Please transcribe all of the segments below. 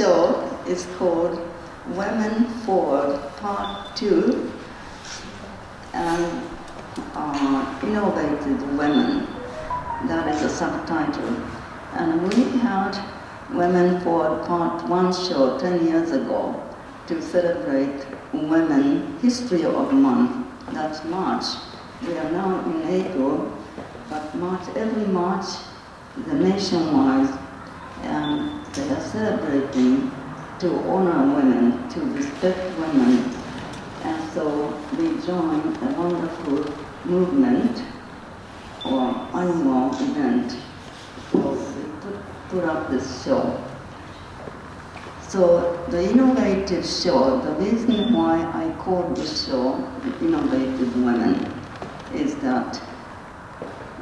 show is called Women Forward Part 2, and Innovated Women. That is a subtitle. And we had Women Forward Part 1 show 10 years ago to celebrate Women History of Month. That's March. We are now in April, but every March, the nationwide, and they are celebrating to honor women, to respect women. And so we joined a wonderful movement or annual event. So we put up this show. So the Innovative Show, the reason why I called the show Innovative Women is that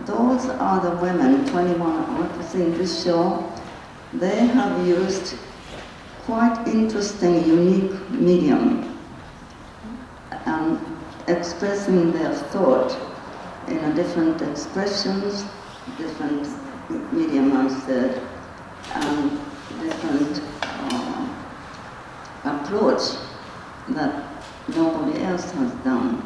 those are the women, 21 artists in this show. They have used quite interesting, unique medium and expressing their thought in a different expressions, different medium, I said, and different approach that nobody else has done.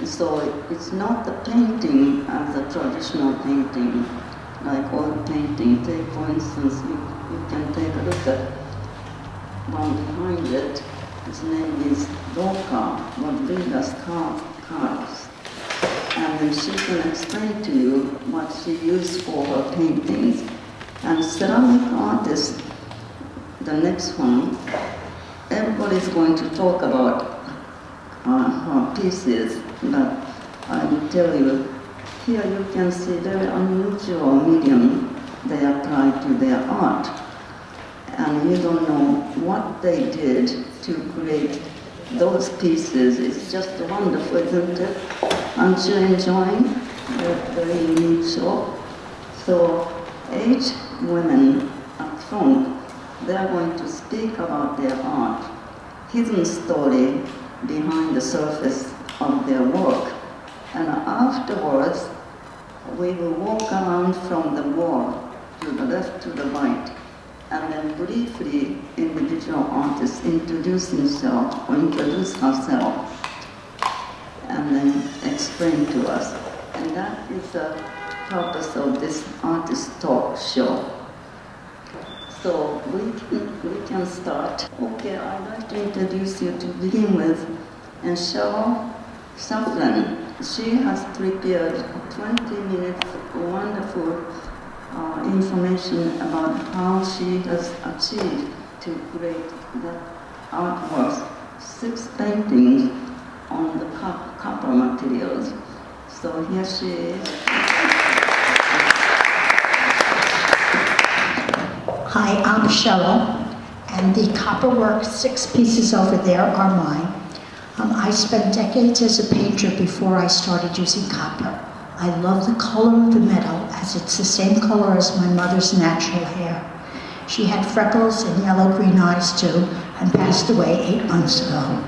So it's not the painting as a traditional painting, like oil painting. Take, for instance, you can take a look at one behind it. His name is Roca, Rodriguez Carlos. And then she can explain to you what she used for her paintings. And ceramic artist, the next one, everybody's going to talk about her pieces, but I will tell you, here you can see very unusual medium they apply to their art. And you don't know what they did to create those pieces. It's just wonderful, isn't it? Aren't you enjoying the very unique show? So 8 women up front, they're going to speak about their art, hidden story behind the surface of their work. And afterwards, we will walk around from the wall to the left to the right, and then briefly individual artists introduce himself or introduce herself, and then explain to us. And that is the purpose of this artist talk show. So we can start. Okay, I'd like to introduce you to begin with, and Cheryl Safren. She has prepared 20 minutes wonderful information about how she has achieved to create the artworks, 6 paintings on the copper materials. So here she is. Hi, I'm Cheryl, and the copperwork 6 pieces over there are mine. I spent decades as a painter before I started using copper. I love the color of the metal, as it's the same color as my mother's natural hair. She had freckles and yellow-green eyes too, and passed away 8 months ago.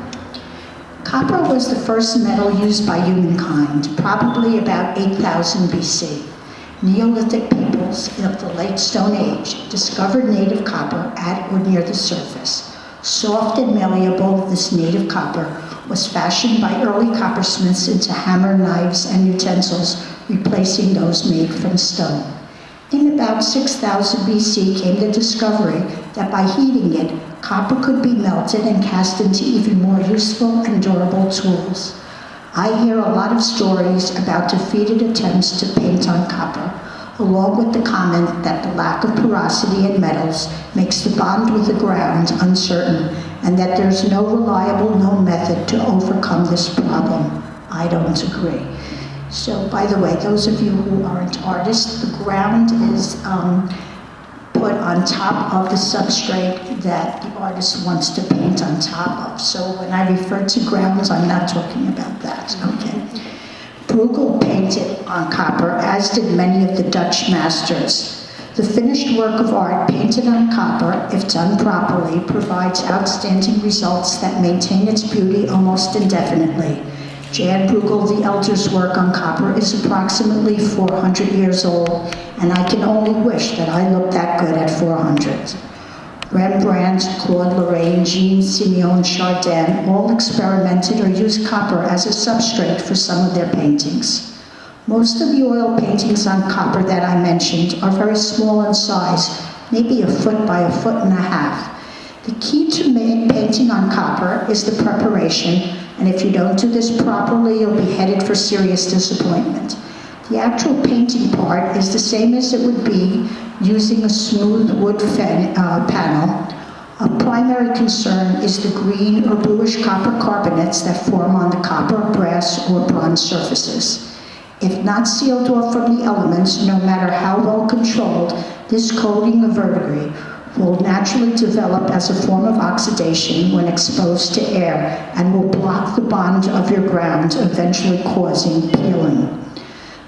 Copper was the first metal used by humankind, probably about 8000 BC. Neolithic peoples of the late Stone Age discovered native copper at or near the surface. Soft and malleable, this native copper was fashioned by early coppersmiths into hammer, knives, and utensils, replacing those made from stone. In about 6000 BC came the discovery that by heating it, copper could be melted and cast into even more useful and durable tools. I hear a lot of stories about defeated attempts to paint on copper, along with the comment that the lack of porosity in metals makes the bond with the ground uncertain, and that there's no reliable known method to overcome this problem. I don't agree. So, by the way, those of you who aren't artists, the ground is put on top of the substrate that the artist wants to paint on top of. So when I refer to grounds, I'm not talking about that, okay? Bruegel painted on copper, as did many of the Dutch masters. The finished work of art painted on copper, if done properly, provides outstanding results that maintain its beauty almost indefinitely. Jan Bruegel the Elder's work on copper is approximately 400 years old, and I can only wish that I looked that good at 400. Rembrandt, Claude Lorraine, Jean-Simeon Chardin all experimented or used copper as a substrate for some of their paintings. Most of the oil paintings on copper that I mentioned are very small in size, maybe 1 foot by 1.5 feet. The key to painting on copper is the preparation, and if you don't do this properly, you'll be headed for serious disappointment. The actual painting part is the same as it would be using a smooth wood panel. A primary concern is the green or bluish copper carbonates that form on the copper, brass, or bronze surfaces. If not sealed off from the elements, no matter how well controlled, this coating of verdigris will naturally develop as a form of oxidation when exposed to air and will block the bond of your ground, eventually causing peeling.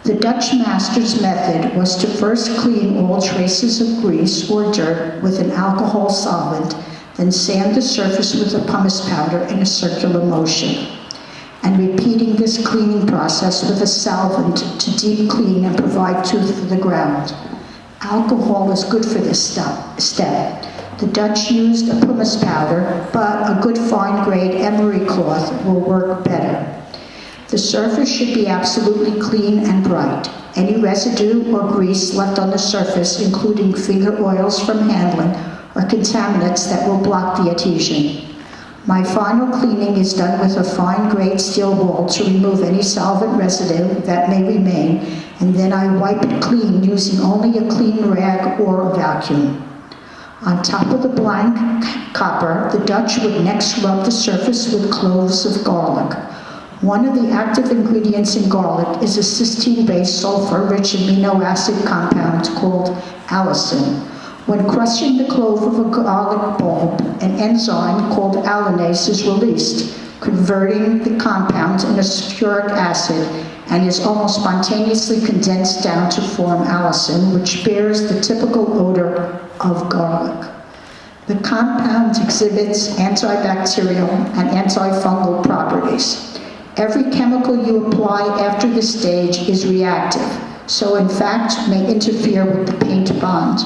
The Dutch master's method was to first clean all traces of grease or dirt with an alcohol solvent, then sand the surface with a pumice powder in a circular motion, and repeating this cleaning process with a solvent to deep clean and provide tooth for the ground. Alcohol is good for this step. The Dutch used a pumice powder, but a good fine-grade emery cloth will work better. The surface should be absolutely clean and bright. Any residue or grease left on the surface, including finger oils from handling, or contaminants that will block the adhesion. My final cleaning is done with a fine-grade steel wool to remove any solvent residue that may remain, and then I wipe it clean using only a clean rag or a vacuum. On top of the blank copper, the Dutch would next rub the surface with cloves of garlic. One of the active ingredients in garlic is a cysteine-based sulfur-rich amino acid compound called allicin. When crushing the clove of a garlic bulb, an enzyme called allinase is released, converting the compound into sulfuric acid, and is almost spontaneously condensed down to form allicin, which bears the typical odor of garlic. The compound exhibits antibacterial and antifungal properties. Every chemical you apply after this stage is reactive, so in fact may interfere with the paint bond.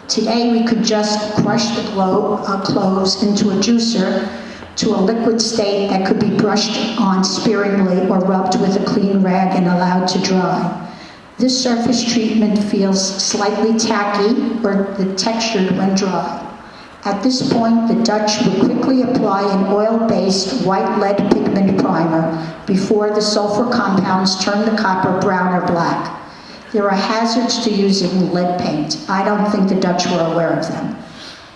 Today we could just crush the cloves into a juicer to a liquid state that could be brushed on sparingly or rubbed with a clean rag and allowed to dry. This surface treatment feels slightly tacky or textured when dry. At this point, the Dutch would quickly apply an oil-based white lead pigment primer before the sulfur compounds turn the copper brown or black. There are hazards to using lead paint. I don't think the Dutch were aware of them.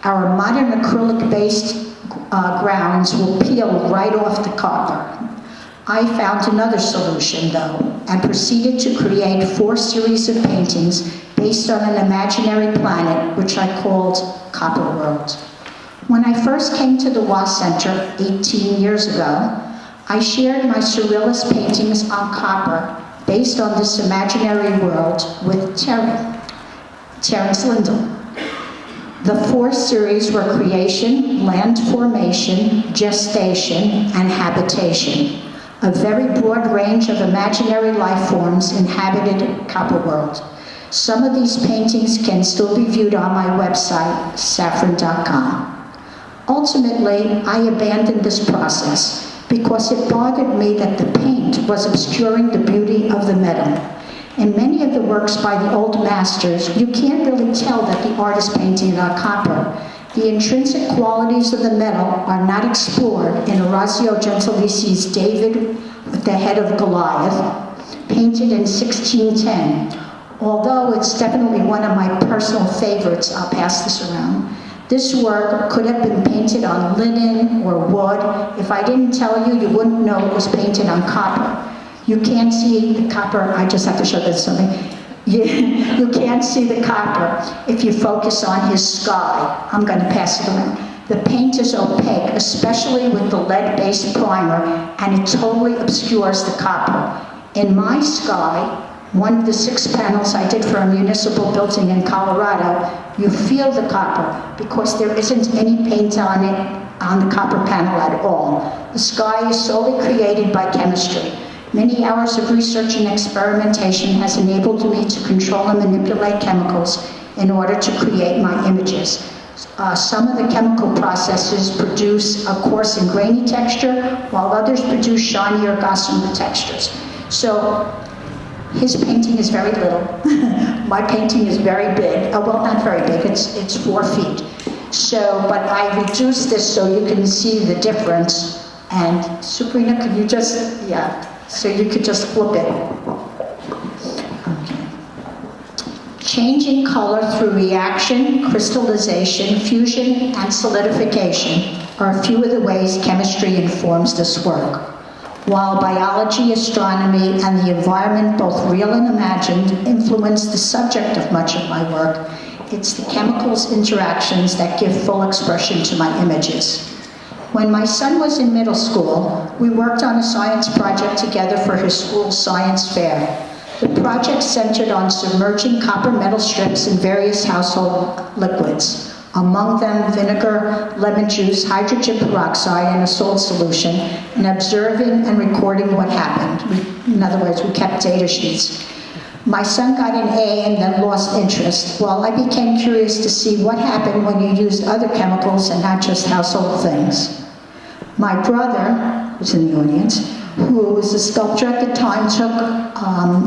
Our modern acrylic-based grounds will peel right off the copper. I found another solution, though, and proceeded to create 4 series of paintings based on an imaginary planet, which I called Copper World. When I first came to the Wa Center 18 years ago, I shared my surrealist paintings on copper based on this imaginary world with Terence Lindell. The 4 series were creation, land formation, gestation, and habitation, a very broad range of imaginary life forms inhabited Copper World. Some of these paintings can still be viewed on my website, safren.com. Ultimately, I abandoned this process because it bothered me that the paint was obscuring the beauty of the metal. In many of the works by the old masters, you can't really tell that the artist painted on copper. The intrinsic qualities of the metal are not explored in Orazio Gentilici's David with the Head of Goliath, painted in 1610. Although it's definitely one of my personal favorites, I'll pass this around. This work could have been painted on linen or wood. If I didn't tell you, you wouldn't know it was painted on copper. You can't see the copper. I just have to show this something. You can't see the copper if you focus on his sky. I'm going to pass it around. The paint is opaque, especially with the lead-based primer, and it totally obscures the copper. In my sky, one of the 6 panels I did for a municipal building in Colorado, you feel the copper because there isn't any paint on it, on the copper panel at all. The sky is solely created by chemistry. Many hours of research and experimentation has enabled me to control and manipulate chemicals in order to create my images. Some of the chemical processes produce a coarse and grainy texture, while others produce shiny or gossamer textures. So his painting is very little. My painting is very big. Well, not very big, it's 4 feet. So, but I reduced this so you can see the difference. And SUPRINA, could you just, so you could just flip it. Okay. Changing color through reaction, crystallization, fusion, and solidification are a few of the ways chemistry informs this work. While biology, astronomy, and the environment, both real and imagined, influence the subject of much of my work, it's the chemicals' interactions that give full expression to my images. When my son was in middle school, we worked on a science project together for his school's science fair. The project centered on submerging copper metal strips in various household liquids, among them vinegar, lemon juice, hydrogen peroxide, and a salt solution, and observing and recording what happened. In other words, we kept data sheets. My son got an A and then lost interest, while I became curious to see what happened when you used other chemicals and not just household things. My brother, who's in the audience, who was a sculptor at the time,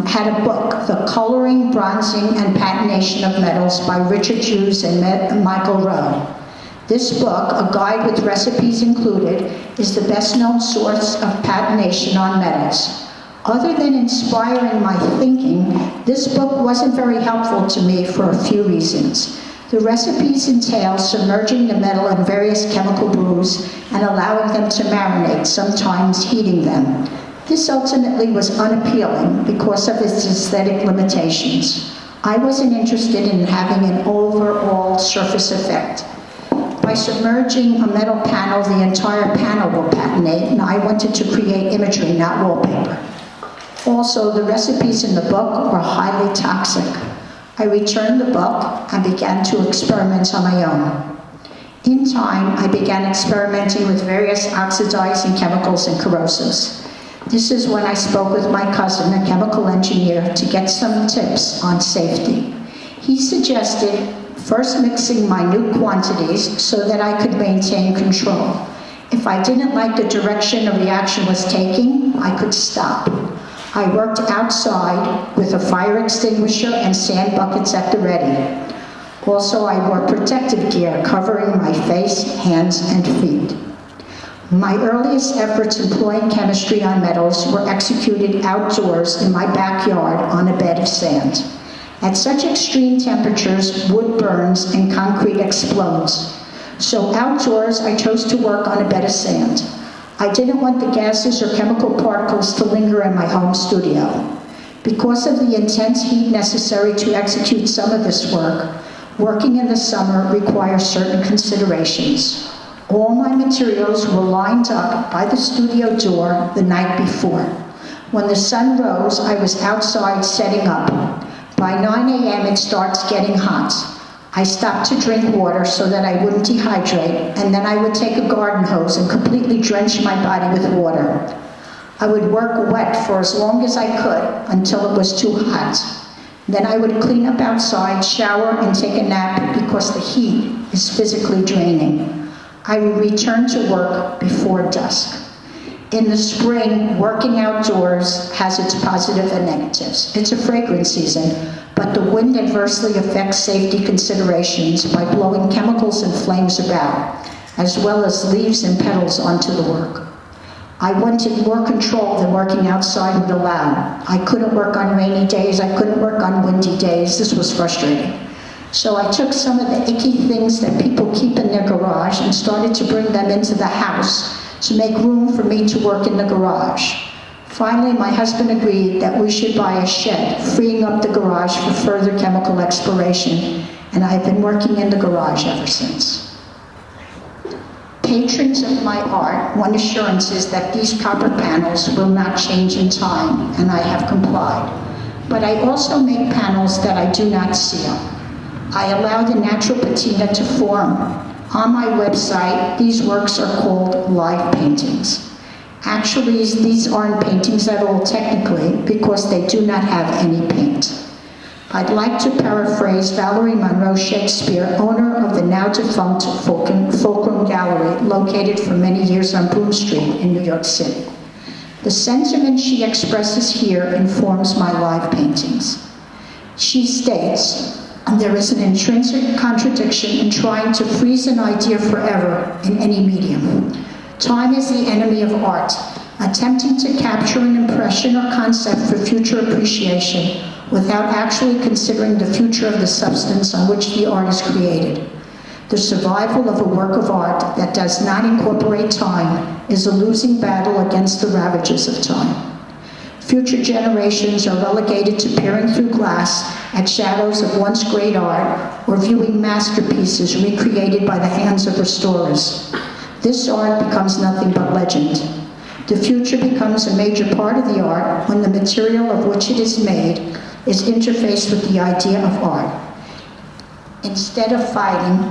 had a book, The Coloring, Bronzing, and Patination of Metals by Richard Hughes and Michael Rowe. This book, a guide with recipes included, is the best-known source of patination on metals. Other than inspiring my thinking, this book wasn't very helpful to me for a few reasons. The recipes entail submerging the metal in various chemical brews and allowing them to marinate, sometimes heating them. This ultimately was unappealing because of its aesthetic limitations. I wasn't interested in having an overall surface effect. By submerging a metal panel, the entire panel will patinate, and I wanted to create imagery, not wallpaper. Also, the recipes in the book were highly toxic. I returned the book and began to experiment on my own. In time, I began experimenting with various oxidizing chemicals and corrosives. This is when I spoke with my cousin, a chemical engineer, to get some tips on safety. He suggested first mixing minute quantities so that I could maintain control. If I didn't like the direction a reaction was taking, I could stop. I worked outside with a fire extinguisher and sand buckets at the ready. Also, I wore protective gear covering my face, hands, and feet. My earliest efforts employing chemistry on metals were executed outdoors in my backyard on a bed of sand. At such extreme temperatures, wood burns and concrete explodes. So outdoors, I chose to work on a bed of sand. I didn't want the gases or chemical particles to linger in my home studio. Because of the intense heat necessary to execute some of this work, working in the summer requires certain considerations. All my materials were lined up by the studio door the night before. When the sun rose, I was outside setting up. By 9 a.m., it starts getting hot. I stopped to drink water so that I wouldn't dehydrate, and then I would take a garden hose and completely drench my body with water. I would work wet for as long as I could until it was too hot. Then I would clean up outside, shower, and take a nap because the heat is physically draining. I would return to work before dusk. In the spring, working outdoors has its positive and negatives. It's a fragrance season, but the wind adversely affects safety considerations by blowing chemicals and flames about, as well as leaves and petals onto the work. I wanted more control than working outside would allow. I couldn't work on rainy days, I couldn't work on windy days. This was frustrating. So I took some of the icky things that people keep in their garage and started to bring them into the house to make room for me to work in the garage. Finally, my husband agreed that we should buy a shed, freeing up the garage for further chemical exploration, and I've been working in the garage ever since. Patrons of my art want assurances that these copper panels will not change in time, and I have complied. But I also make panels that I do not seal. I allow the natural patina to form. On my website, these works are called live paintings. Actually, these aren't paintings at all technically because they do not have any paint. I'd like to paraphrase Valerie Monroe Shakespeare, owner of the now defunct Fulcrum Gallery, located for many years on Broome Street in New York City. The sentiment she expresses here informs my live paintings. She states, there is an intrinsic contradiction in trying to freeze an idea forever in any medium. Time is the enemy of art. Attempting to capture an impression or concept for future appreciation without actually considering the future of the substance on which the art is created. The survival of a work of art that does not incorporate time is a losing battle against the ravages of time. Future generations are relegated to peering through glass at shadows of once great art or viewing masterpieces recreated by the hands of restorers. This art becomes nothing but legend. The future becomes a major part of the art when the material of which it is made is interfaced with the idea of art. Instead of fighting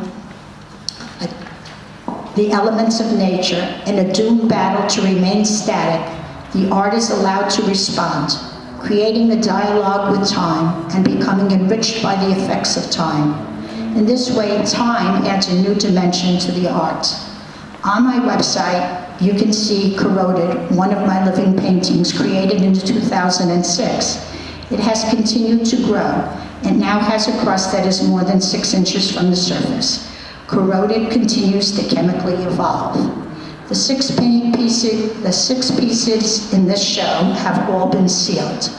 the elements of nature in a doomed battle to remain static, the art is allowed to respond, creating a dialogue with time and becoming enriched by the effects of time. In this way, time adds a new dimension to the art. On my website, you can see Corroded, one of my living paintings created in 2006. It has continued to grow and now has a crust that is more than 6 inches from the surface. Corroded continues to chemically evolve. The six pieces in this show have all been sealed.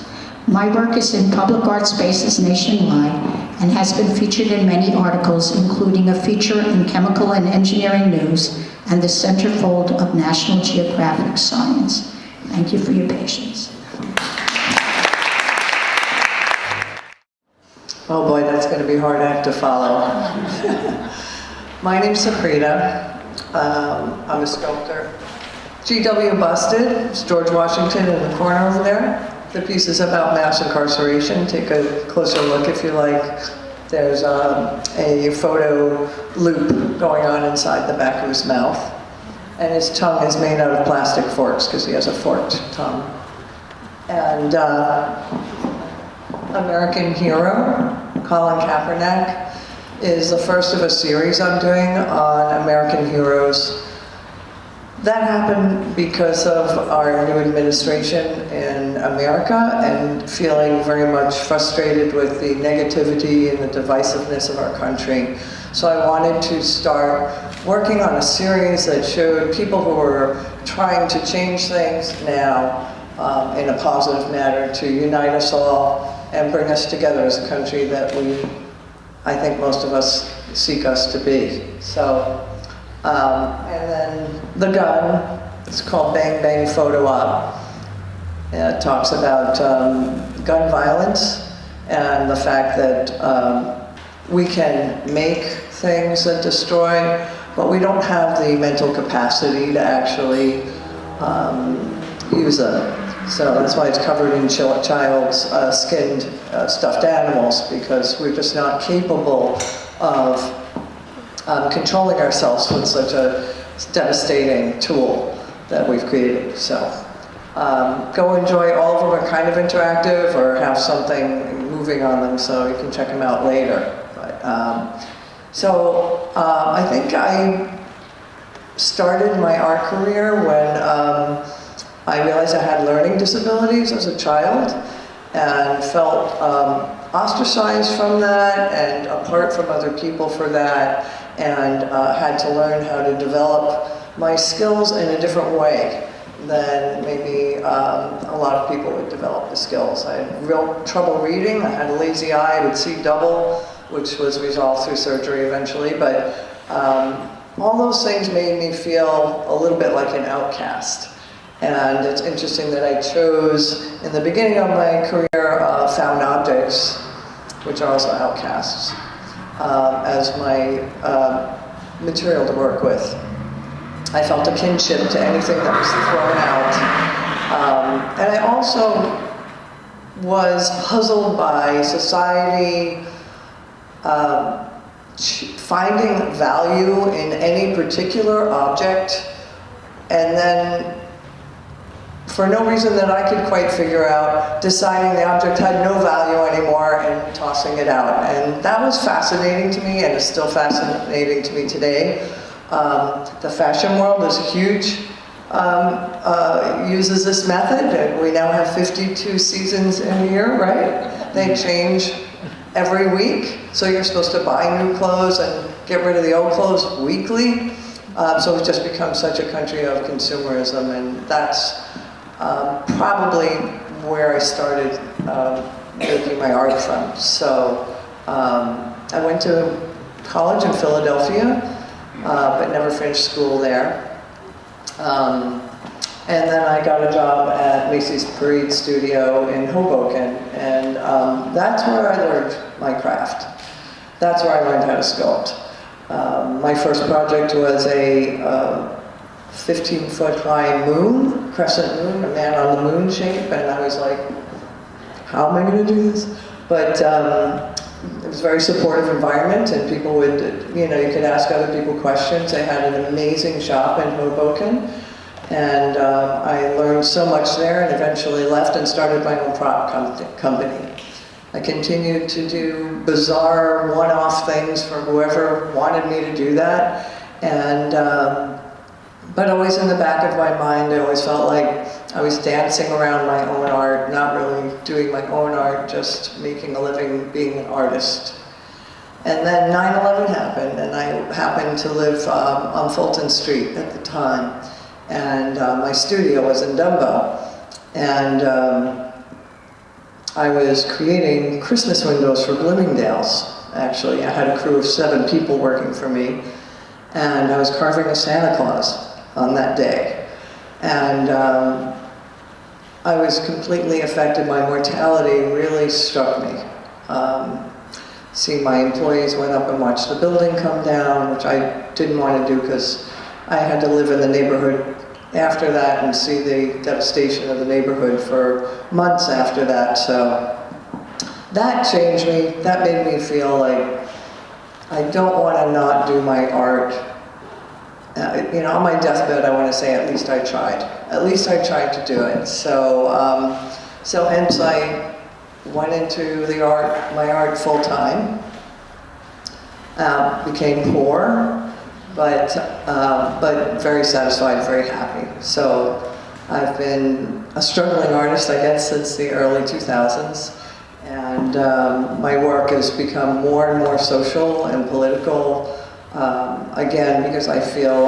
My work is in public art spaces nationwide and has been featured in many articles, including a feature in Chemical and Engineering News and the centerfold of National Geographic Science. Thank you for your patience. Oh boy, that's going to be a hard act to follow. My name's SUPRINA. I'm a sculptor. G.W. busted. It's George Washington in the corner over there. The piece is about mass incarceration. Take a closer look if you like. There's a photo loop going on inside the back of his mouth. And his tongue is made out of plastic forks because he has a forked tongue. And American Hero, Colin Kaepernick, is the first of a series I'm doing on American heroes. That happened because of our new administration in America and feeling very much frustrated with the negativity and the divisiveness of our country. So I wanted to start working on a series that showed people who were trying to change things now in a positive manner to unite us all and bring us together as a country that I think most of us seek us to be. So, and then the gun, it's called Bang Bang Photo Op. It talks about gun violence and the fact that we can make things that destroy, but we don't have the mental capacity to actually use them. So that's why it's covered in child's skinned stuffed animals, because we're just not capable of controlling ourselves with such a devastating tool that we've created. So go enjoy. All of them are kind of interactive or have something moving on them, so you can check them out later. But, I think I started my art career when I realized I had learning disabilities as a child and felt ostracized from that and apart from other people for that, and had to learn how to develop my skills in a different way than maybe a lot of people would develop the skills. I had real trouble reading. I had a lazy eye. I would see double, which was resolved through surgery eventually, but all those things made me feel a little bit like an outcast. And it's interesting that I chose, in the beginning of my career, found objects, which are also outcasts, as my material to work with. I felt a kinship to anything that was thrown out. And I also was puzzled by society finding value in any particular object and then for no reason that I could quite figure out, deciding the object had no value anymore and tossing it out. And that was fascinating to me, and is still fascinating to me today. The fashion world is huge, uses this method, and we now have 52 seasons in a year, right? They change every week, so you're supposed to buy new clothes and get rid of the old clothes weekly. So it's just become such a country of consumerism, and that's probably where I started making my art from. So I went to college in Philadelphia, but never finished school there. And then I got a job at Macy's Parade Studio in Hoboken, and that's where I learned my craft. That's where I learned how to sculpt. My first project was a 15-foot high moon, crescent moon, a man on the moon shape, and I was like, how am I going to do this? But it was a very supportive environment, and people would, you could ask other people questions. They had an amazing shop in Hoboken, and I learned so much there, and eventually left and started my own prop company. I continued to do bizarre one-off things for whoever wanted me to do that, and but always in the back of my mind, I always felt like I was dancing around my own art, not really doing my own art, just making a living being an artist. And then 9/11 happened, and I happened to live on Fulton Street at the time, and my studio was in Dumbo, and I was creating Christmas windows for Bloomingdale's, actually. I had a crew of 7 people working for me, and I was carving a Santa Claus on that day. And I was completely affected. My mortality really struck me. Seeing my employees went up and watched the building come down, which I didn't want to do because I had to live in the neighborhood after that and see the devastation of the neighborhood for months after that. So that changed me. That made me feel like I don't want to not do my art. On my deathbed, I want to say at least I tried. At least I tried to do it. So, hence I went into my art full time. Became poor, but very satisfied, very happy. So I've been a struggling artist, I guess, since the early 2000s. And my work has become more and more social and political. Again, because I feel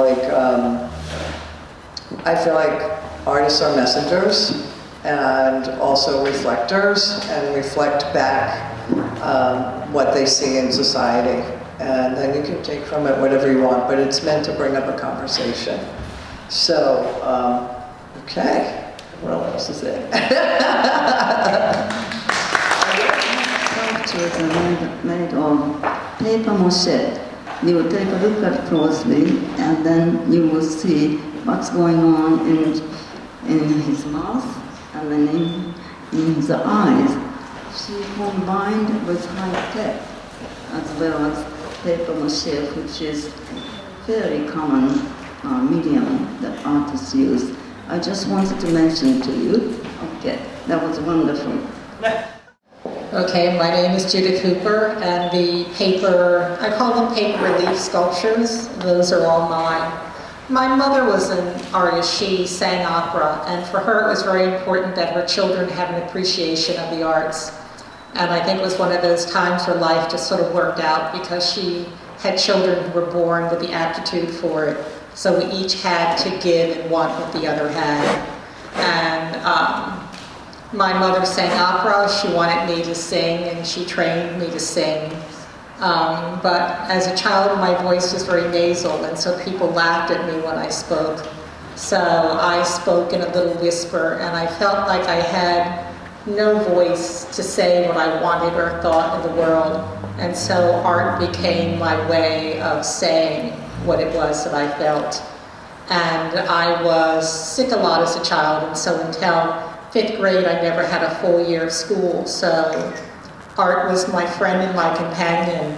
like artists are messengers and also reflectors, and reflect back what they see in society. And then you can take from it whatever you want, but it's meant to bring up a conversation. So, okay, what else is it? Sculptures are made of paper mache. You will take a look at closely, and then you will see what's going on in his mouth and then in his eyes. She combined with high tech as well as paper mache, which is very common medium that artists use. I just wanted to mention to you. Okay, that was wonderful. Okay, my name is Judith Hooper, and the paper, I call them paper relief sculptures. Those are all mine. My mother was an artist. She sang opera, and for her it was very important that her children have an appreciation of the arts. And I think it was one of those times where life just sort of worked out, because she had children who were born with the aptitude for it. So we each had to give and want what the other had. And my mother sang opera. She wanted me to sing, and she trained me to sing. But as a child, my voice was very nasal, and so people laughed at me when I spoke. So I spoke in a little whisper, and I felt like I had no voice to say what I wanted or thought in the world. And so art became my way of saying what it was that I felt. And I was sick a lot as a child, and so until 5th grade, I never had a full year of school, so art was my friend and my companion.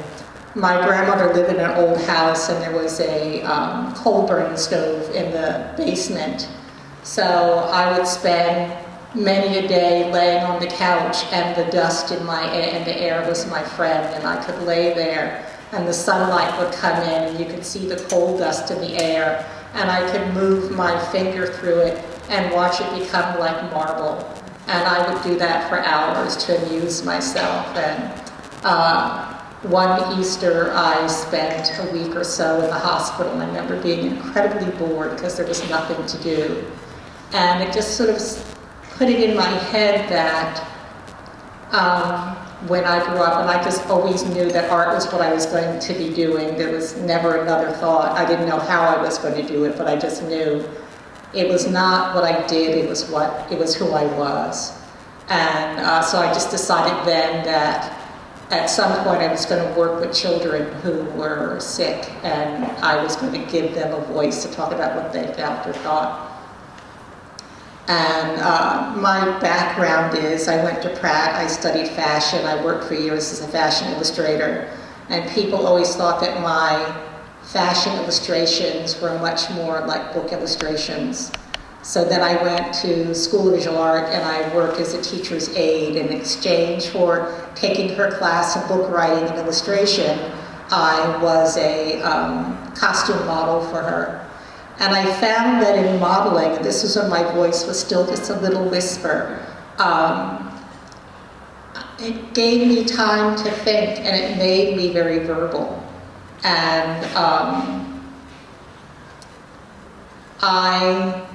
My grandmother lived in an old house, and there was a coal burning stove in the basement. So I would spend many a day laying on the couch, and the dust in the air was my friend, and I could lay there and the sunlight would come in and you could see the coal dust in the air, and I could move my finger through it and watch it become like marble. And I would do that for hours to amuse myself. And one Easter I spent a week or so in the hospital, and I remember being incredibly bored because there was nothing to do. And it just sort of put it in my head that when I grew up, and I just always knew that art was what I was going to be doing. There was never another thought. I didn't know how I was going to do it, but I just knew it was not what I did, it was who I was. And so I just decided then that at some point I was going to work with children who were sick, and I was going to give them a voice to talk about what they felt or thought. And my background is, I went to Pratt, I studied fashion, I worked for years as a fashion illustrator, and people always thought that my fashion illustrations were much more like book illustrations. So then I went to School of Visual Art, and I worked as a teacher's aide. In exchange for taking her class of book writing and illustration, I was a costume model for her. And I found that in modeling, and this was when my voice was still just a little whisper, it gave me time to think, and it made me very verbal. And I,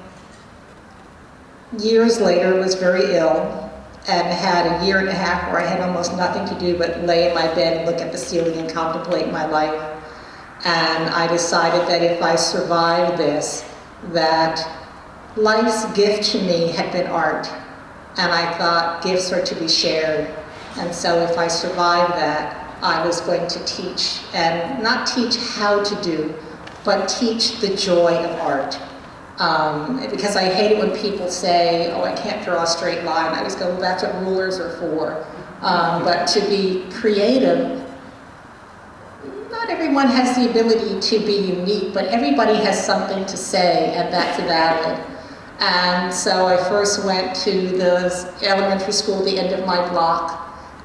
years later, was very ill and had a year and a half where I had almost nothing to do but lay in my bed and look at the ceiling and contemplate my life. And I decided that if I survived this, that life's gift to me had been art. And I thought gifts are to be shared. And so if I survived that, I was going to teach, and not teach how to do, but teach the joy of art. Because I hate it when people say, oh, I can't draw a straight line. I always go, well, that's what rulers are for. But to be creative, not everyone has the ability to be unique, but everybody has something to say, and that's valid. And so I first went to the elementary school at the end of my block,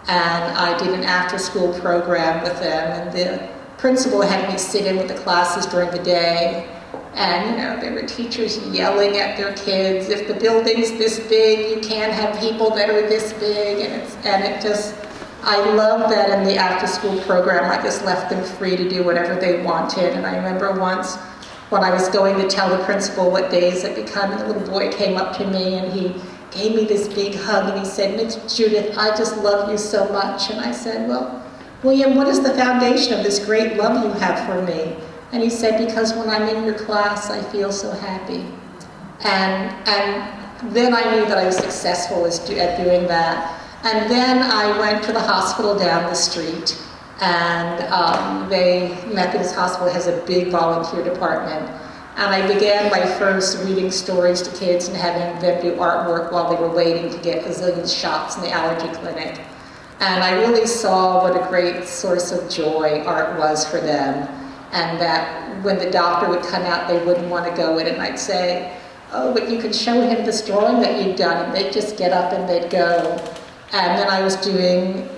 and I did an after-school program with them, and the principal had me sit in with the classes during the day. And, you know, there were teachers yelling at their kids, if the building's this big, you can't have people that are this big, and it just, I love that in the after-school program, I just left them free to do whatever they wanted. And I remember once when I was going to tell the principal what days it become, and the little boy came up to me and he gave me this big hug and he said, Miss Judith, I just love you so much. And I said, well, William, what is the foundation of this great love you have for me? And he said, because when I'm in your class, I feel so happy. And then I knew that I was successful at doing that. And then I went to the hospital down the street, and Methodist Hospital has a big volunteer department. And I began my first reading stories to kids and having them do artwork while they were waiting to get a zillion shots in the allergy clinic. And I really saw what a great source of joy art was for them. And that when the doctor would come out, they wouldn't want to go in, and I'd say, oh, but you could show him this drawing that you've done, and they'd just get up and they'd go. And then I was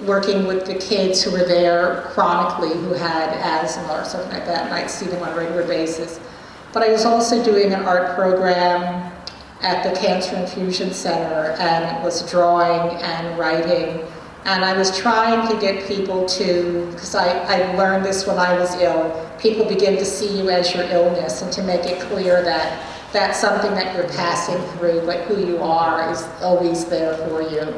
working with the kids who were there chronically, who had asthma or something like that, and I'd see them on a regular basis. But I was also doing an art program at the Cancer Infusion Center, and it was drawing and writing. And I was trying to get people to, because I learned this when I was ill, people begin to see you as your illness, and to make it clear that that's something that you're passing through, but who you are is always there for you.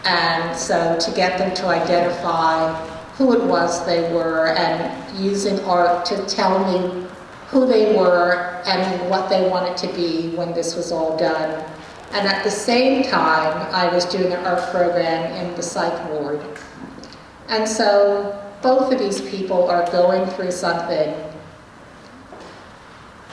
And so to get them to identify who it was they were, and using art to tell me who they were and what they wanted to be when this was all done. And at the same time, I was doing an art program in the psych ward. And so both of these people are going through something,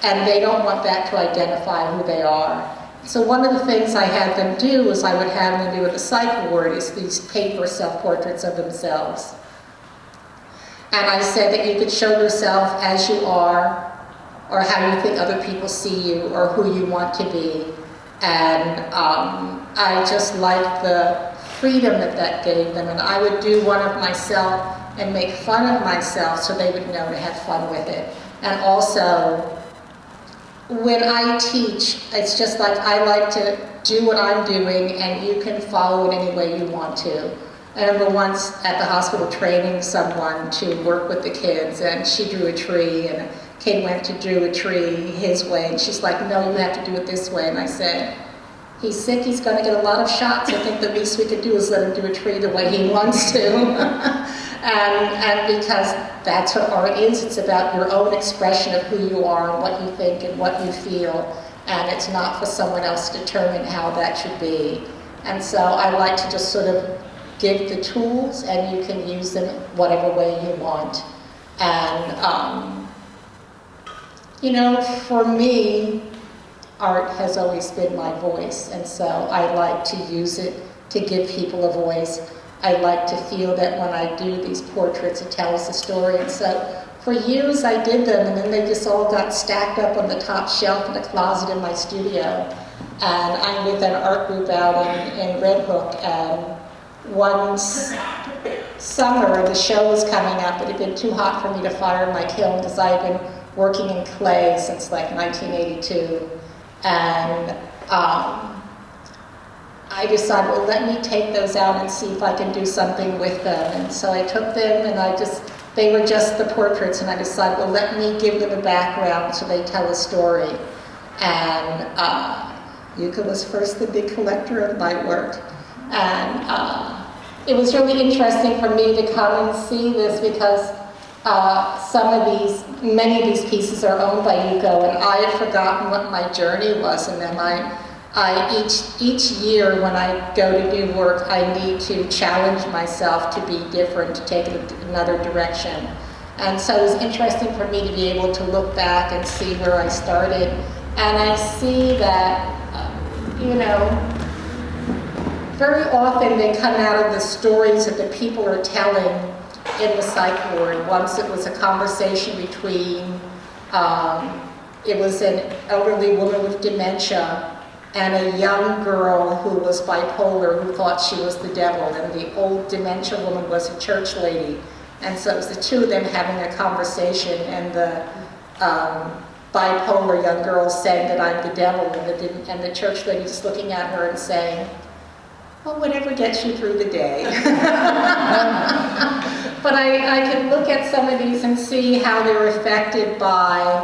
and they don't want that to identify who they are. So one of the things I had them do was I would have them do at the psych ward is these paper self-portraits of themselves. And I said that you could show yourself as you are, or how you think other people see you, or who you want to be. And I just liked the freedom that gave them. And I would do one of myself and make fun of myself so they would know to have fun with it. And also, when I teach, it's just like I like to do what I'm doing and you can follow it any way you want to. I remember once at the hospital training someone to work with the kids, and she drew a tree, and a kid went to do a tree his way, and she's like, no, you have to do it this way. And I said, he's sick, he's going to get a lot of shots. I think the least we could do is let him do a tree the way he wants to. and because that's what art is. It's about your own expression of who you are and what you think and what you feel. And it's not for someone else to determine how that should be. And so I like to just sort of give the tools, and you can use them whatever way you want. And, you know, for me, art has always been my voice, and so I like to use it to give people a voice. I like to feel that when I do these portraits, it tells the story. And so for years I did them, and then they just all got stacked up on the top shelf in the closet in my studio. And I'm with an art group out in Red Hook, and one summer the show was coming up. It had been too hot for me to fire my kiln because I had been working in clay since like 1982. And I decided, well, let me take those out and see if I can do something with them. And so I took them, and they were just the portraits, and I decided, well, let me give them a background so they tell a story. And Yuka was first the big collector of my work. And it was really interesting for me to come and see this because many of these pieces are owned by Yuko, and I had forgotten what my journey was in them. Each year when I go to do work, I need to challenge myself to be different, to take it another direction. And so it was interesting for me to be able to look back and see where I started. And I see that, you know, very often they come out of the stories that the people are telling in the psych ward. Once it was a conversation between, it was an elderly woman with dementia and a young girl who was bipolar who thought she was the devil, and the old dementia woman was a church lady. And so it was the two of them having a conversation, and the bipolar young girl saying that I'm the devil, and the church lady just looking at her and saying, well, whatever gets you through the day. But I can look at some of these and see how they're affected by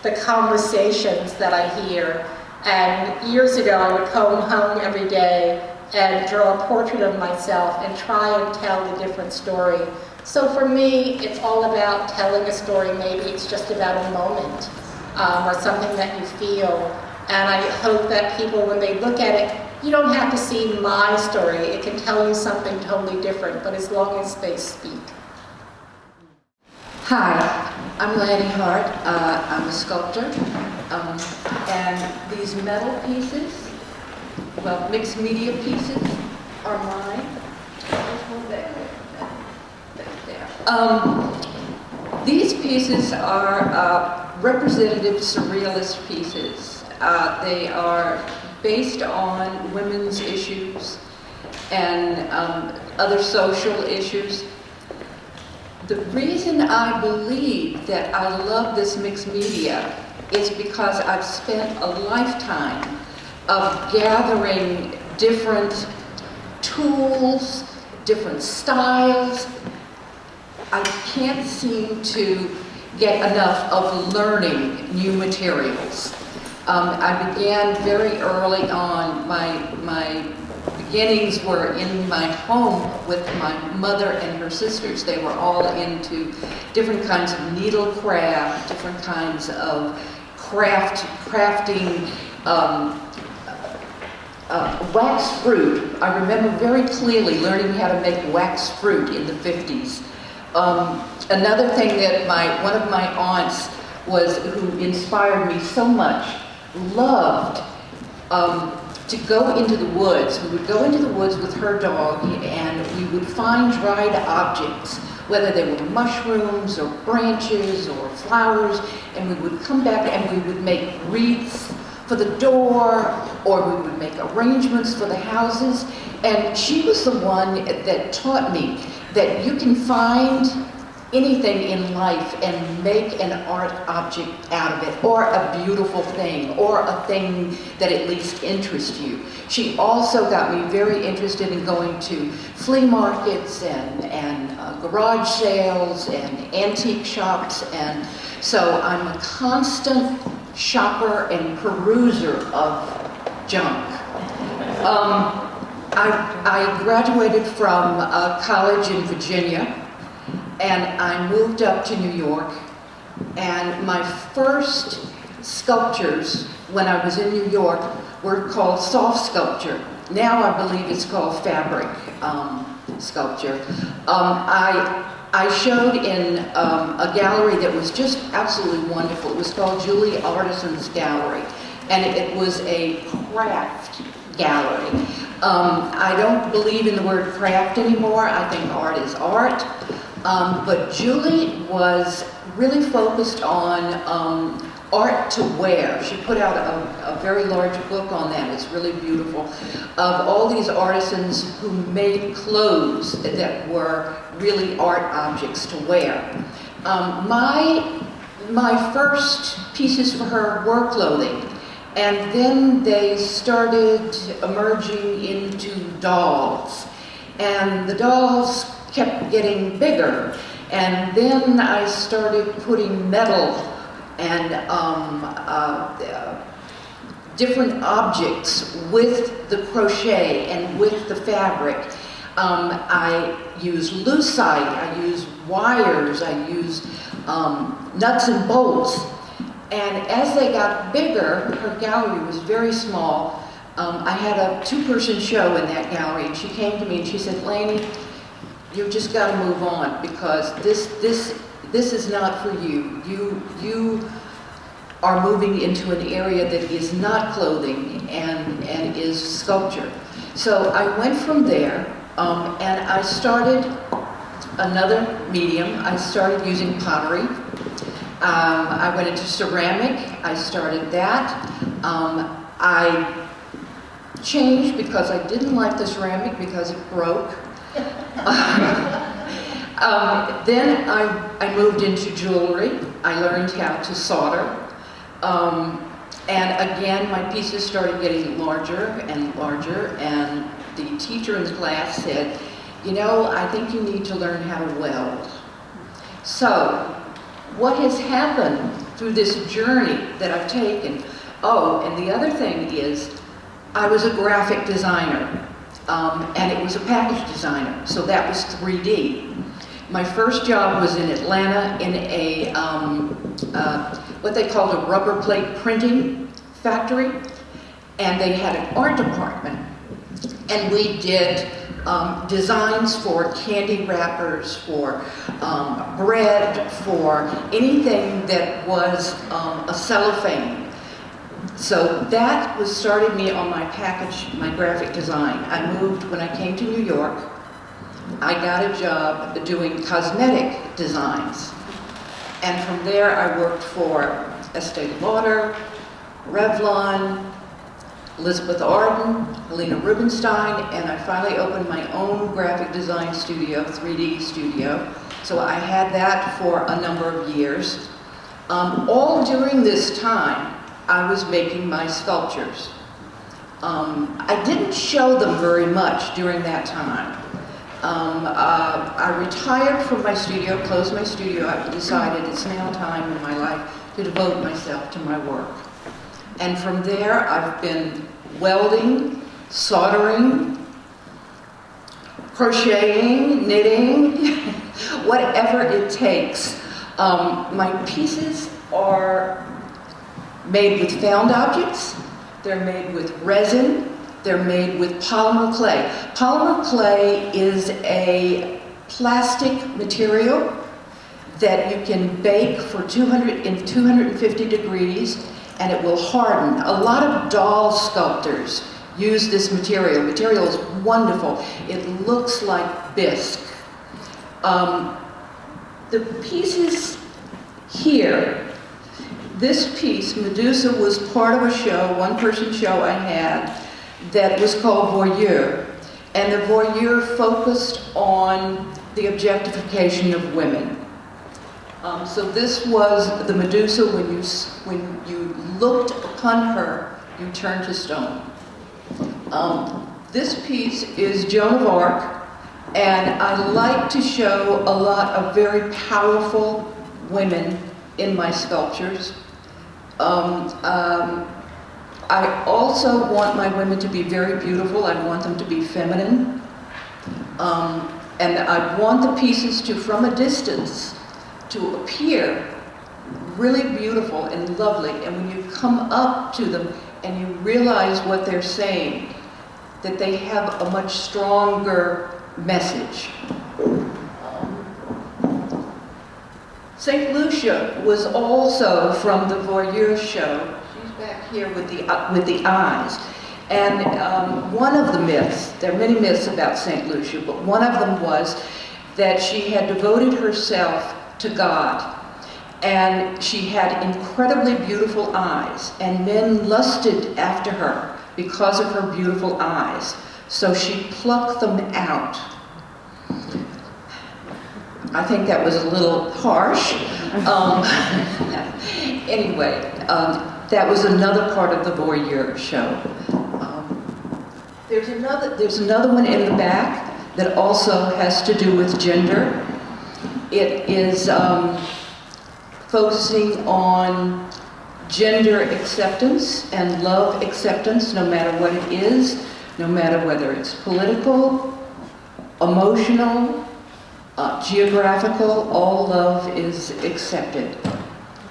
the conversations that I hear. And years ago, I would come home every day and draw a portrait of myself and try and tell a different story. So for me, it's all about telling a story. Maybe it's just about a moment or something that you feel. And I hope that people, when they look at it, you don't have to see my story. It can tell you something totally different, but as long as they speak. Hi, I'm Lannie Hart. I'm a sculptor. And these metal pieces, well, mixed media pieces, are mine. These pieces are representative surrealist pieces. They are based on women's issues and other social issues. The reason I believe that I love this mixed media is because I've spent a lifetime of gathering different tools, different styles. I can't seem to get enough of learning new materials. I began very early on. My beginnings were in my home with my mother and her sisters. They were all into different kinds of needlecraft, different kinds of crafting, wax fruit. I remember very clearly learning how to make wax fruit in the 50s. Another thing that one of my aunts who inspired me so much, loved to go into the woods. We would go into the woods with her dog, and we would find dried objects, whether they were mushrooms or branches or flowers, and we would come back and we would make wreaths for the door, or we would make arrangements for the houses. And she was the one that taught me that you can find anything in life and make an art object out of it, or a beautiful thing, or a thing that at least interests you. She also got me very interested in going to flea markets and garage sales and antique shops, and so I'm a constant shopper and peruser of junk. I graduated from college in Virginia, and I moved up to New York, and my first sculptures when I was in New York were called soft sculpture. Now I believe it's called fabric sculpture. I showed in a gallery that was just absolutely wonderful. It was called Julie Artisan's Gallery, and it was a craft gallery. I don't believe in the word craft anymore. I think art is art. But Julie was really focused on art to wear. She put out a very large book on that. It's really beautiful. Of all these artisans who made clothes that were really art objects to wear. My first pieces for her were clothing. And then they started emerging into dolls. And the dolls kept getting bigger. And then I started putting metal and different objects with the crochet and with the fabric. I use lucite, I use wires, I use nuts and bolts. And as they got bigger, her gallery was very small. I had a two-person show in that gallery, and she came to me and she said, "Lannie, you've just got to move on, because this is not for you. You are moving into an area that is not clothing and is sculpture." So I went from there, and I started another medium. I started using pottery. I went into ceramic. I started that. I changed because I didn't like the ceramic because it broke. Then I moved into jewelry. I learned how to solder. And again, my pieces started getting larger and larger, and the teacher in the class said, "You know, I think you need to learn how to weld." So, what has happened through this journey that I've taken, and the other thing is, I was a graphic designer, and it was a package designer, so that was 3D. My first job was in Atlanta in a, what they called a rubber plate printing factory, and they had an art department, and we did designs for candy wrappers, for bread, for anything that was a cellophane. So that was started me on my graphic design. I moved, when I came to New York, I got a job doing cosmetic designs. And from there I worked for Estee Lauder, Revlon, Elizabeth Arden, Helena Rubinstein, and I finally opened my own graphic design studio, 3D studio. So I had that for a number of years. All during this time, I was making my sculptures. I didn't show them very much during that time. I retired from my studio, closed my studio. I decided it's now time in my life to devote myself to my work. And from there, I've been welding, soldering, crocheting, knitting, whatever it takes. My pieces are made with found objects, they're made with resin, they're made with polymer clay. Polymer clay is a plastic material that you can bake for 250 degrees, and it will harden. A lot of doll sculptors use this material. The material is wonderful. It looks like bisque. The pieces here, This piece, Medusa, was part of a show, one-person show I had, that was called Voyeur. And the Voyeur focused on the objectification of women. So this was the Medusa. When you looked upon her, you turned to stone. This piece is Joan of Arc, and I like to show a lot of very powerful women in my sculptures. I also want my women to be very beautiful. I want them to be feminine. And I want the pieces to, from a distance, to appear really beautiful and lovely. And when you come up to them and you realize what they're saying, that they have a much stronger message. St. Lucia was also from the Voyeur show. She's back here with the eyes. And one of the myths, there are many myths about St. Lucia, but one of them was that she had devoted herself to God. And she had incredibly beautiful eyes, and men lusted after her because of her beautiful eyes. So she plucked them out. I think that was a little harsh. Anyway, that was another part of the Voyeur show. There's another one in the back that also has to do with gender. It is focusing on gender acceptance and love acceptance, no matter what it is, no matter whether it's political, emotional, geographical, all love is accepted.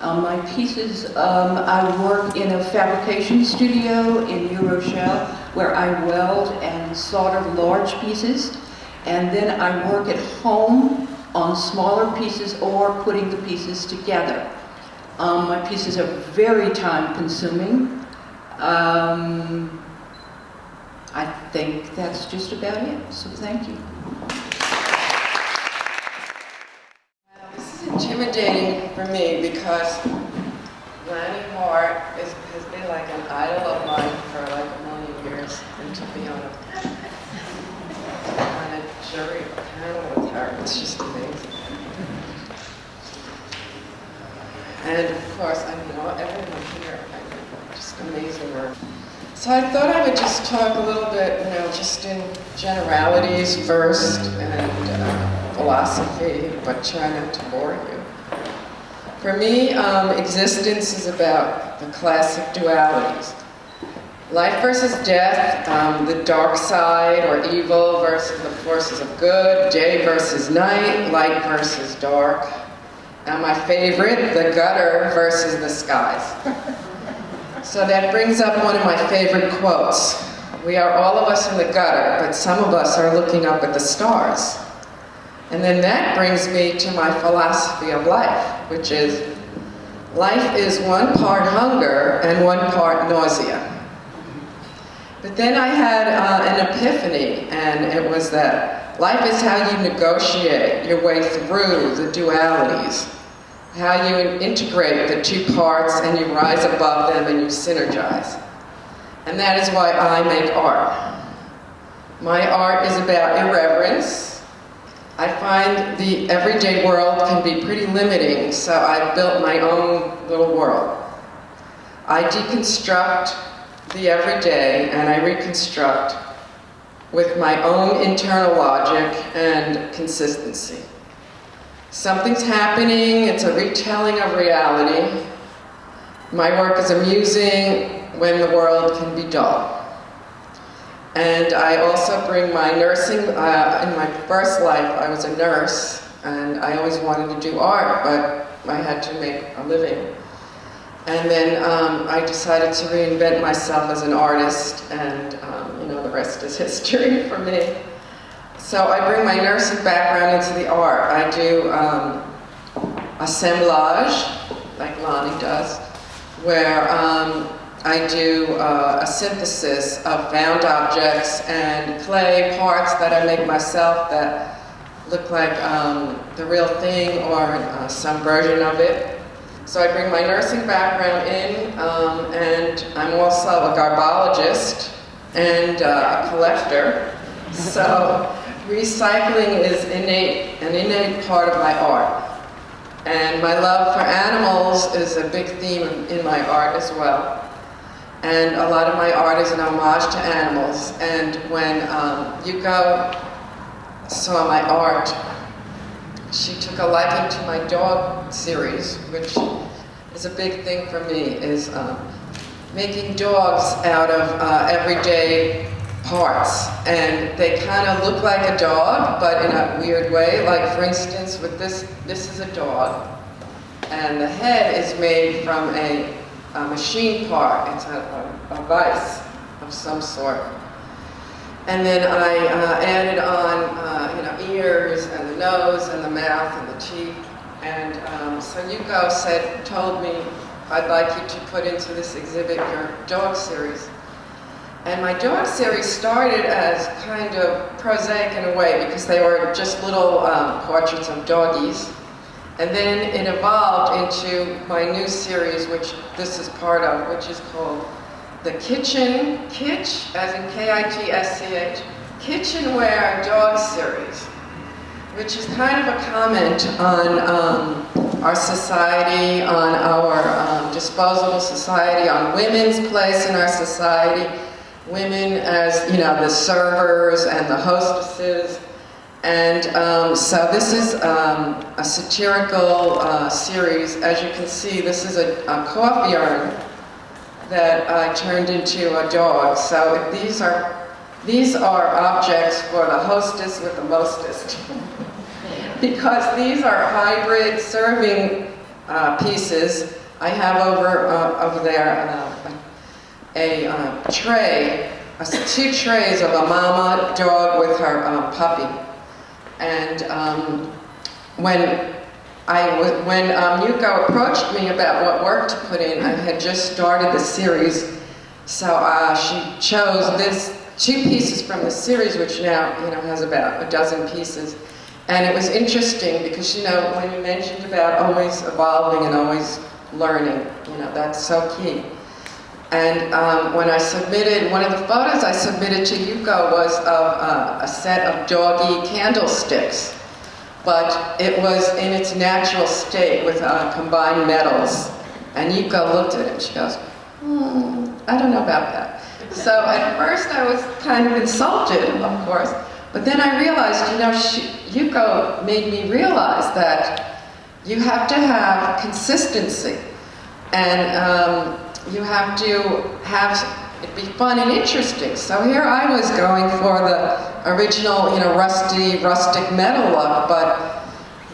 My pieces, I work in a fabrication studio in New Rochelle where I weld and solder large pieces, and then I work at home on smaller pieces or putting the pieces together. My pieces are very time consuming. I think that's just about it, so thank you. This is intimidating for me because Lannie Hart has been like an idol of mine for like a million years, and to be on a jury panel with her, it's just amazing. And of course, I mean, everyone here, just amazing work. So I thought I would just talk a little bit, just in generalities first and philosophy, but try not to bore you. For me, existence is about the classic dualities. Life versus death, the dark side or evil versus the forces of good, day versus night, light versus dark. And my favorite, the gutter versus the skies. So that brings up one of my favorite quotes. We are all of us in the gutter, but some of us are looking up at the stars. And then that brings me to my philosophy of life, which is, life is one part hunger and one part nausea. But then I had an epiphany, and it was that life is how you negotiate your way through the dualities, how you integrate the two parts and you rise above them and you synergize. And that is why I make art. My art is about irreverence. I find the everyday world can be pretty limiting, so I've built my own little world. I deconstruct the everyday and I reconstruct with my own internal logic and consistency. Something's happening, it's a retelling of reality. My work is amusing when the world can be dull. And I also bring my nursing, in my first life I was a nurse, and I always wanted to do art, but I had to make a living. And then I decided to reinvent myself as an artist, and the rest is history for me. So I bring my nursing background into the art. I do assemblage, like Lannie does, where I do a synthesis of found objects and clay parts that I make myself that look like the real thing or some version of it. So I bring my nursing background in, and I'm also a garbologist and a collector. So recycling is an innate part of my art. And my love for animals is a big theme in my art as well. And a lot of my art is an homage to animals. And when Yuko saw my art, she took a liking to my dog series, which is a big thing for me, is making dogs out of everyday parts. And they kind of look like a dog, but in a weird way. Like, for instance, with this is a dog, and the head is made from a machine part. It's a vise of some sort. And then I added on, ears and the nose and the mouth and the teeth. And so Yuko told me, I'd like you to put into this exhibit your dog series. And my dog series started as kind of prosaic in a way, because they were just little portraits of doggies. And then it evolved into my new series, which this is part of, which is called the Kitsch, as in Kitsch, Kitchenware Dog Series, which is kind of a comment on our society, on our disposable society, on women's place in our society, women as, the servers and the hostesses. And so this is a satirical series. As you can see, this is a coffee urn that I turned into a dog. So these are objects for the hostess with the mostest. Because these are hybrid serving pieces. I have over there a tray, two trays of a mama dog with her puppy. And when Yuko approached me about what work to put in, I had just started the series, so she chose two pieces from the series, which now has about a dozen pieces. And it was interesting because when you mentioned about always evolving and always learning, that's so key. And when I submitted, one of the photos I submitted to Yuko was of a set of doggy candlesticks, but it was in its natural state with combined metals. And Yuko looked at it and she goes, I don't know about that. So at first I was kind of insulted, of course, but then I realized, Yuko made me realize that you have to have consistency, and you have to have it be fun and interesting. So here I was going for the original, rustic metal look, but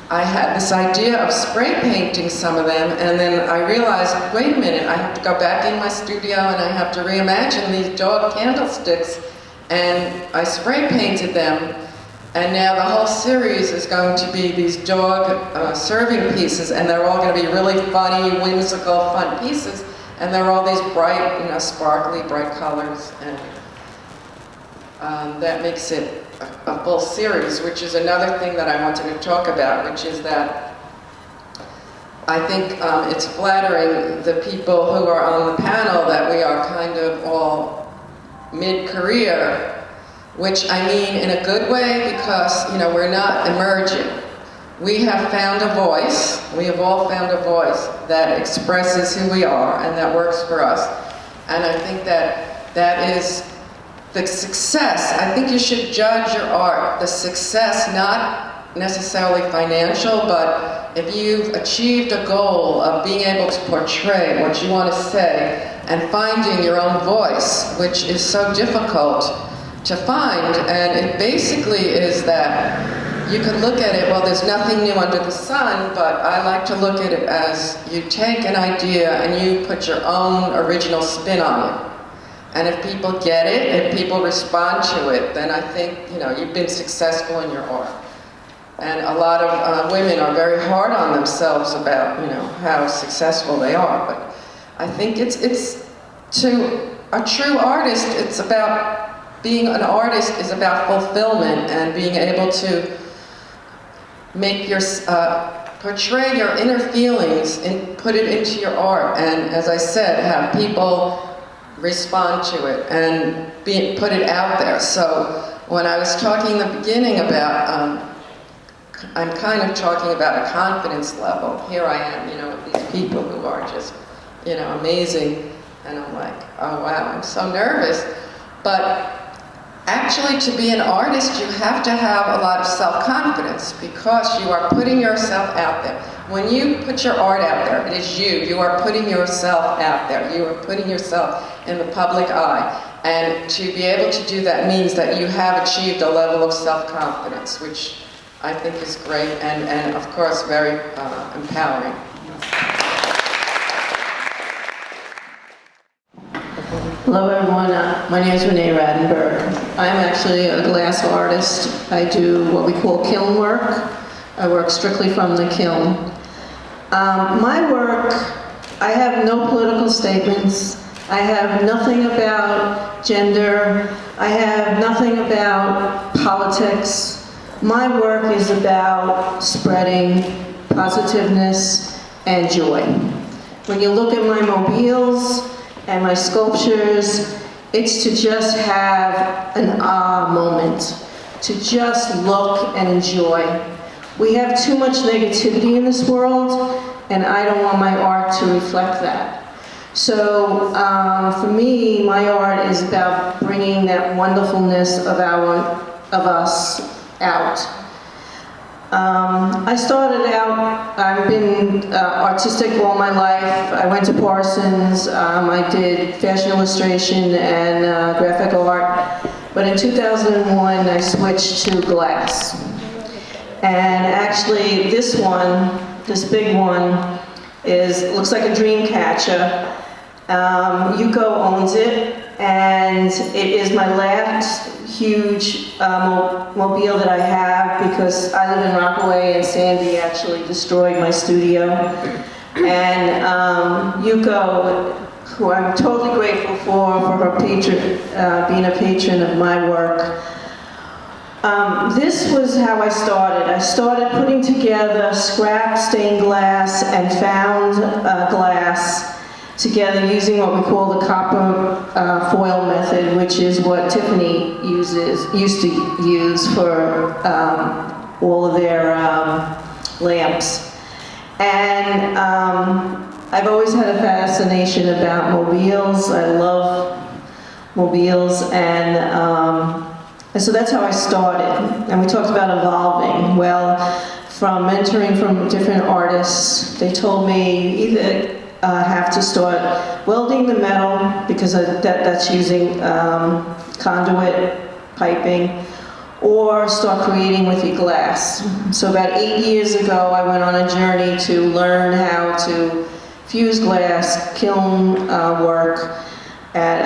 I had this idea of spray painting some of them, and then I realized, wait a minute, I have to go back in my studio and I have to reimagine these dog candlesticks, and I spray painted them, and now the whole series is going to be these dog serving pieces, and they're all going to be really funny, whimsical, fun pieces, and they're all these bright, sparkly, bright colors, and that makes it a full series, which is another thing that I wanted to talk about, which is that I think it's flattering the people who are on the panel that we are kind of all mid-career, which I mean in a good way, because we're not emerging. We have found a voice, we have all found a voice that expresses who we are and that works for us. And I think that is the success. I think you should judge your art, the success, not necessarily financial, but if you've achieved a goal of being able to portray what you want to say and finding your own voice, which is so difficult to find, and it basically is that you can look at it, well, there's nothing new under the sun, but I like to look at it as you take an idea and you put your own original spin on it. And if people get it, if people respond to it, then I think, you've been successful in your art. And a lot of women are very hard on themselves about, how successful they are. But I think it's to a true artist, it's about being an artist is about fulfillment and being able to make portray your inner feelings and put it into your art. And as I said, have people respond to it and put it out there. So when I was talking in the beginning about, I'm kind of talking about a confidence level. Here I am, you know, with these people who are just, you know, amazing. And I'm like, oh wow, I'm so nervous. But actually, to be an artist, you have to have a lot of self-confidence because you are putting yourself out there. When you put your art out there, it is you. You are putting yourself out there. You are putting yourself in the public eye. And to be able to do that means that you have achieved a level of self-confidence, which I think is great and of course, very empowering. Hello everyone, my name is Renee Radenberg. I'm actually a glass artist. I do what we call kiln work. I work strictly from the kiln. My work, I have no political statements. I have nothing about gender. I have nothing about politics. My work is about spreading positiveness and joy. When you look at my mobiles and my sculptures, it's to just have an ah moment, to just look and enjoy. We have too much negativity in this world, and I don't want my art to reflect that. So for me, my art is about bringing that wonderfulness of us out. I started out, I've been artistic all my life. I went to Parsons, I did fashion illustration and graphic art. But in 2001, I switched to glass. And actually, this one, this big one, looks like a dream catcher. Yuko owns it, and it is my last huge mobile that I have because I live in Rockaway and Sandy actually destroyed my studio. And Yuko, who I'm totally grateful for her being a patron of my work. This was how I started. I started putting together scrap stained glass and found glass together using what we call the copper foil method, which is what Tiffany used to use for all of their lamps. And I've always had a fascination about mobiles. I love mobiles, and so that's how I started. And we talked about evolving. Well, from mentoring from different artists, they told me you either have to start welding the metal because that's using conduit piping, or start creating with your glass. So about 8 years ago, I went on a journey to learn how to fuse glass, kiln work at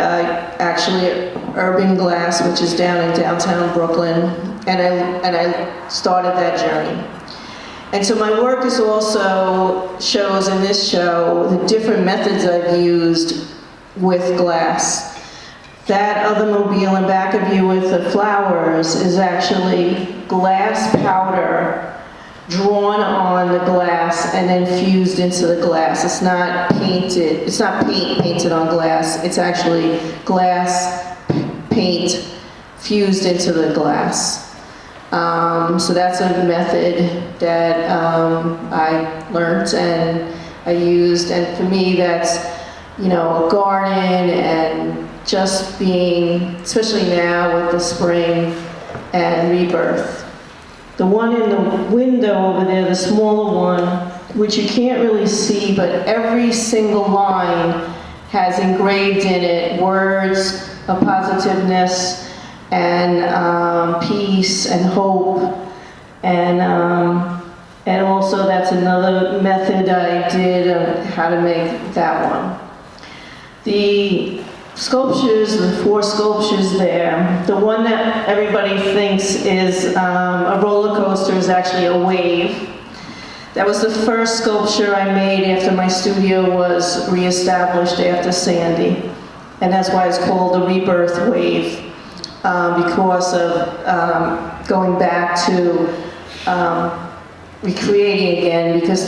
actually Urban Glass, which is down in downtown Brooklyn, and I started that journey. And so my work is also shows in this show the different methods I've used with glass. That other mobile in back of you with the flowers is actually glass powder drawn on the glass and then fused into the glass. It's not painted, it's not painted on glass, it's actually glass paint fused into the glass. So that's a method that I learned and I used, and for me that's, you know, a garden and just being, especially now with the spring and rebirth. The one in the window over there, the smaller one, which you can't really see, but every single line has engraved in it words of positiveness and peace and hope, and also that's another method I did of how to make that one. The sculptures, the 4 sculptures there, the one that everybody thinks is a roller coaster is actually a wave. That was the first sculpture I made after my studio was reestablished after Sandy, and that's why it's called the Rebirth Wave. Because of going back to recreating again, because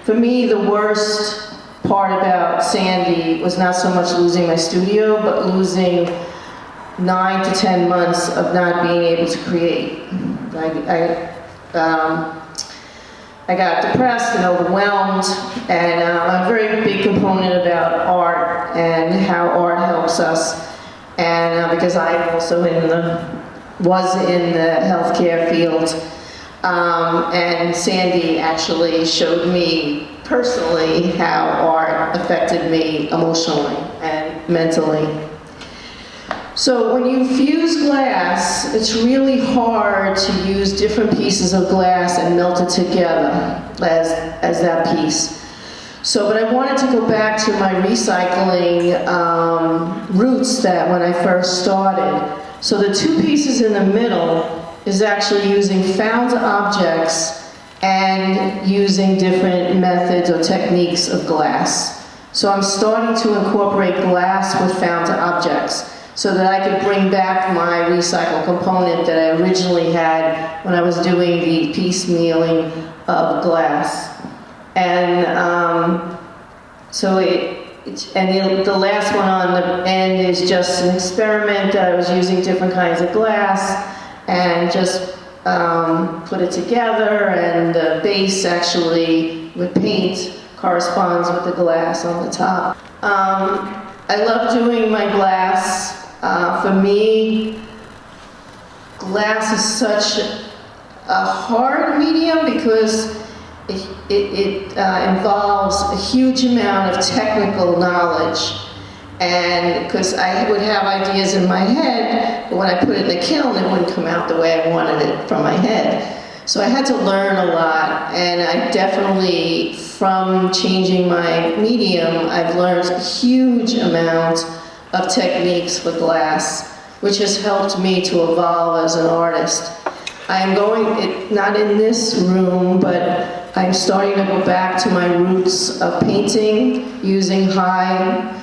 for me, the worst part about Sandy was not so much losing my studio, but losing 9 to 10 months of not being able to create. I got depressed and overwhelmed, and I'm a very big component about art and how art helps us. And because I'm also was in the healthcare field, and Sandy actually showed me personally how art affected me emotionally and mentally. So when you fuse glass, it's really hard to use different pieces of glass and melt it together as that piece. But I wanted to go back to my recycling roots that when I first started. So the two pieces in the middle is actually using found objects and using different methods or techniques of glass. So I'm starting to incorporate glass with found objects, so that I could bring back my recycled component that I originally had when I was doing the piecemealing of glass. And the last one on the end is just an experiment that I was using different kinds of glass and just put it together, and the base actually with paint corresponds with the glass on the top. I love doing my glass. For me, glass is such a hard medium because it involves a huge amount of technical knowledge. And because I would have ideas in my head, but when I put it in the kiln, it wouldn't come out the way I wanted it from my head. So I had to learn a lot, and I definitely, from changing my medium, I've learned a huge amount of techniques for glass, which has helped me to evolve as an artist. I am not in this room, but I'm starting to go back to my roots of painting using high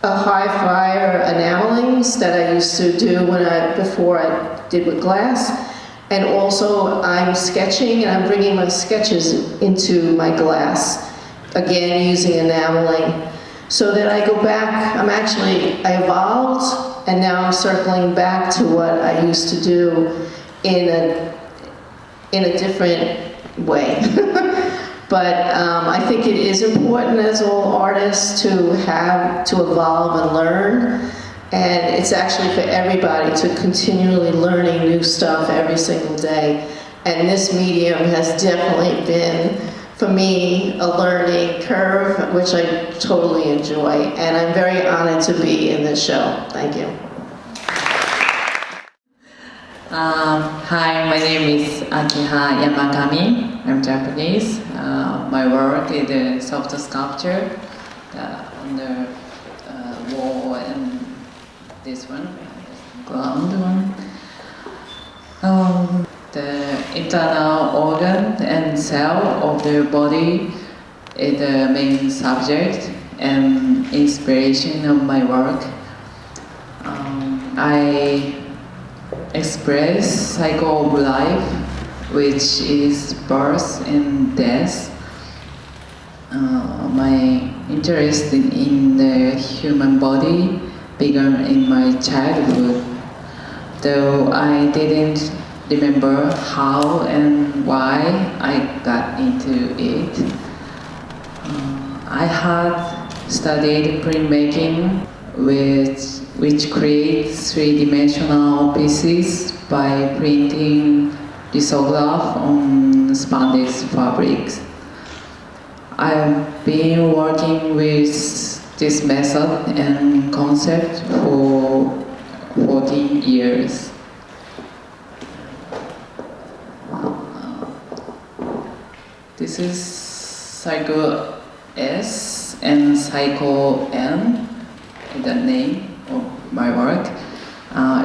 fire enamelings that I used to do before I did with glass. And also I'm sketching, and I'm bringing my sketches into my glass, again using enameling. So that I go back, I evolved, and now I'm circling back to what I used to do in a different way. But I think it is important as all artists to evolve and learn. And it's actually for everybody to continually learning new stuff every single day. And this medium has definitely been, for me, a learning curve, which I totally enjoy. And I'm very honored to be in this show. Thank you. Hi, my name is Akiha Yamakami. I'm Japanese. My work is a soft sculpture on the wall, and this one, ground one. The internal organ and cell of the body is the main subject and inspiration of my work. I express cycle of life, which is birth and death. My interest in the human body began in my childhood, though I didn't remember how and why I got into it. I had studied printmaking, which creates three-dimensional pieces by printing lithograph on spandex fabrics. I've been working with this method and concept for 14 years. This is cycle S and cycle N. The name of my work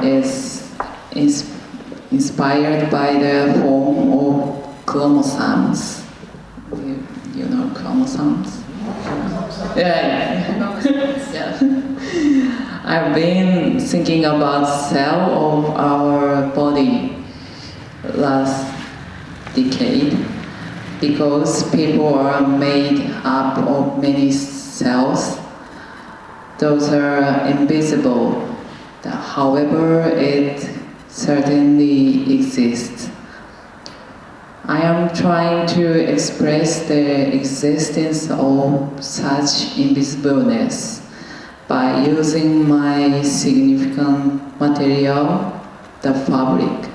is inspired by the form of chromosomes. You know chromosomes? Yeah. Yeah. I've been thinking about cell of our body last decade, because people are made up of many cells. Those are invisible. However, it certainly exists. I am trying to express the existence of such invisibleness by using my significant material, the fabric,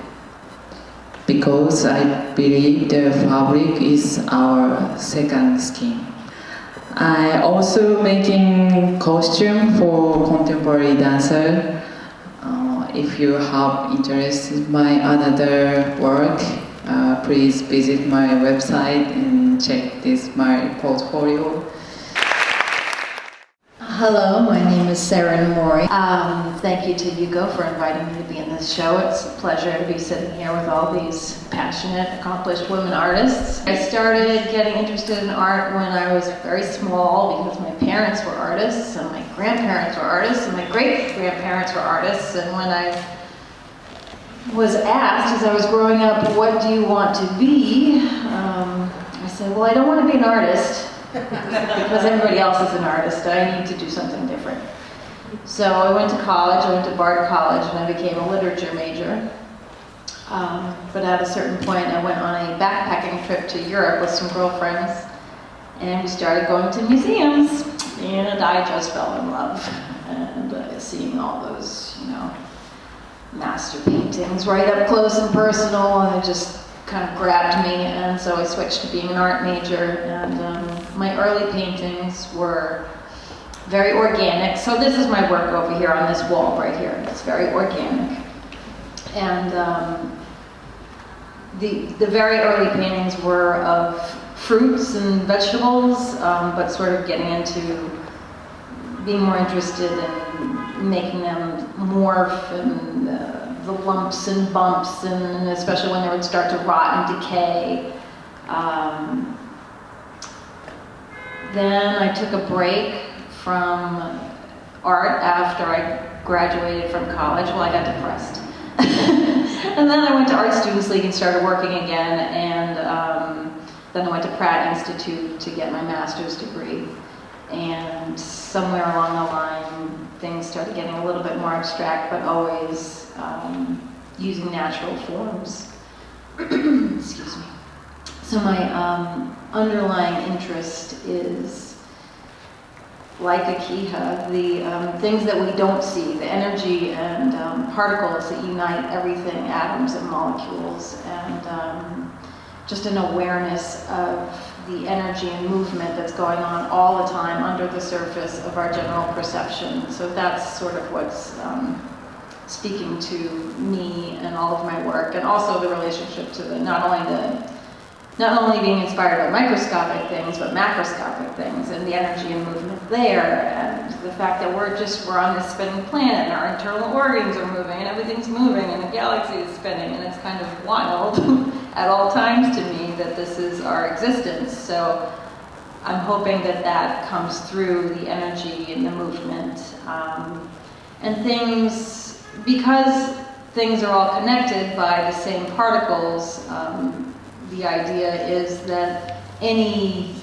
because I believe the fabric is our second skin. I also making costume for contemporary dancer. If you have interest in my another work, please visit my website and check this my portfolio. Hello, my name is Sarah Mori. Thank you to Yuko for inviting me to be in this show. It's a pleasure to be sitting here with all these passionate, accomplished women artists. I started getting interested in art when I was very small because my parents were artists and my grandparents were artists and my great-grandparents were artists. And when I was asked as I was growing up, what do you want to be? I said, well, I don't want to be an artist. Because everybody else is an artist, I need to do something different. So I went to college, I went to Bard College, and I became a literature major. But at a certain point, I went on a backpacking trip to Europe with some girlfriends, and we started going to museums, and I just fell in love. And seeing all those, master paintings right up close and personal, and it just kind of grabbed me, and so I switched to being an art major, and my early paintings were very organic. So this is my work over here on this wall right here. It's very organic. And the very early paintings were of fruits and vegetables, but sort of getting into being more interested in making them morph and the lumps and bumps, and especially when they would start to rot and decay. Then I took a break from art after I graduated from college. Well, I got depressed. And then I went to Art Students League and started working again, and then I went to Pratt Institute to get my master's degree. And somewhere along the line, things started getting a little bit more abstract, but always using natural forms. Excuse me. So my underlying interest is, like Akiha, the things that we don't see, the energy and particles that unite everything, atoms and molecules, and just an awareness of the energy and movement that's going on all the time under the surface of our general perception. So that's sort of what's speaking to me and all of my work, and also the relationship to not only being inspired by microscopic things, but macroscopic things, and the energy and movement there, and the fact that we're on this spinning planet, and our internal organs are moving, and everything's moving, and the galaxy is spinning, and it's kind of wild at all times to me that this is our existence. So I'm hoping that that comes through the energy and the movement, and things, because things are all connected by the same particles. The idea is that any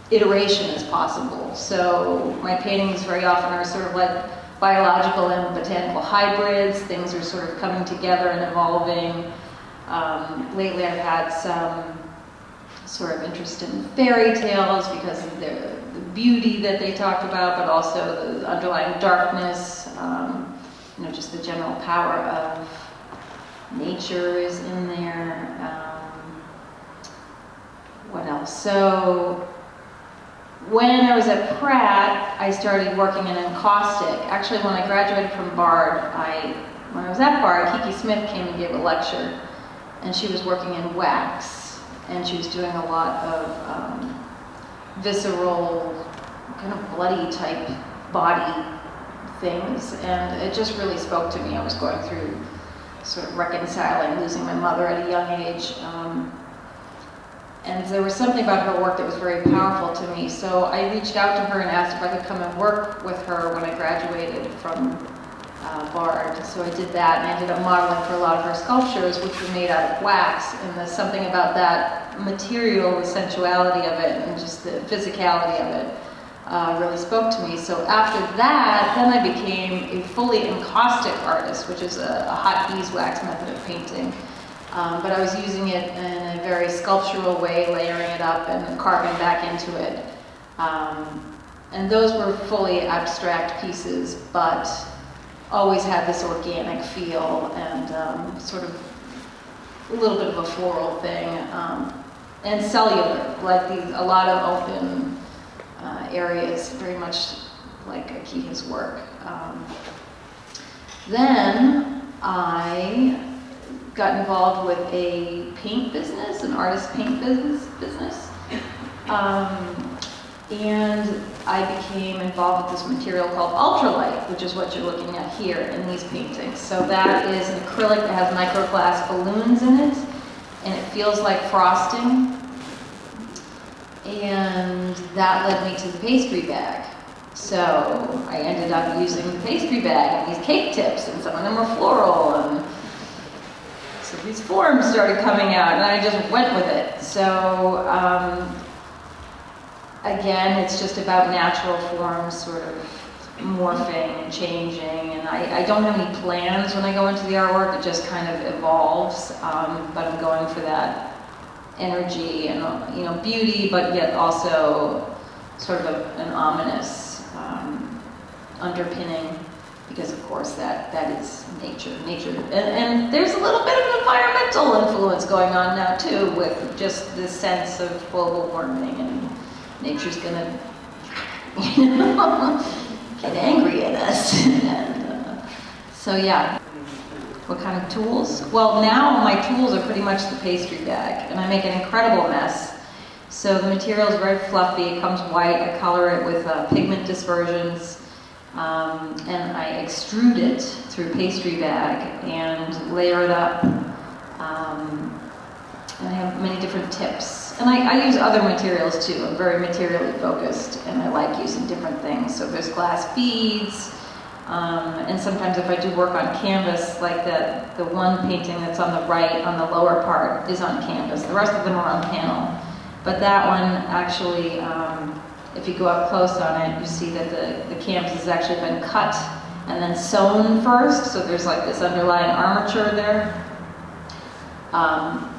iteration is possible. So my paintings very often are sort of like biological and botanical hybrids. Things are sort of coming together and evolving. Lately I've had some sort of interest in fairy tales because of the beauty that they talk about, but also the underlying darkness, just the general power of nature is in there. What else? So when I was at Pratt, I started working in encaustic. Actually, when I graduated from Bard, when I was at Bard, Kiki Smith came and gave a lecture, and she was working in wax, and she was doing a lot of visceral, kind of bloody type body things, and it just really spoke to me. I was going through sort of reconciling losing my mother at a young age. And there was something about her work that was very powerful to me. So I reached out to her and asked if I could come and work with her when I graduated from Bard. So I did that and ended up modeling for a lot of her sculptures, which were made out of wax. And there's something about that material, the sensuality of it, and just the physicality of it really spoke to me. So after that, then I became a fully encaustic artist, which is a hot beeswax method of painting. But I was using it in a very sculptural way, layering it up and carving back into it. And those were fully abstract pieces, but always had this organic feel and sort of a little bit of a floral thing, and cellular, like a lot of open areas, very much like Akiha's work. Then I got involved with a paint business, an artist paint business. And I became involved with this material called ultralight, which is what you're looking at here in these paintings. So that is an acrylic that has microglass balloons in it, and it feels like frosting. And that led me to the pastry bag. So I ended up using the pastry bag and these cake tips, and some of them were floral, and so these forms started coming out, and I just went with it. So again, it's just about natural forms sort of morphing and changing, and I don't have any plans when I go into the artwork. It just kind of evolves, but I'm going for that energy and beauty, but yet also sort of an ominous underpinning, because of course that is nature, and there's a little bit of an environmental influence going on now too, with just this sense of global warming, and nature's gonna get angry at us. And, so yeah. What kind of tools? Well, now my tools are pretty much the pastry bag, and I make an incredible mess. So the material is very fluffy, it comes white, I color it with pigment dispersions, and I extrude it through pastry bag and layer it up. And I have many different tips. And I use other materials too. I'm very materially focused, and I like using different things. So there's glass beads, and sometimes if I do work on canvas, like the one painting that's on the right, on the lower part, is on canvas. The rest of them are on panel. But that one, actually, if you go up close on it, you see that the canvas has actually been cut and then sewn first. So there's like this underlying armature there,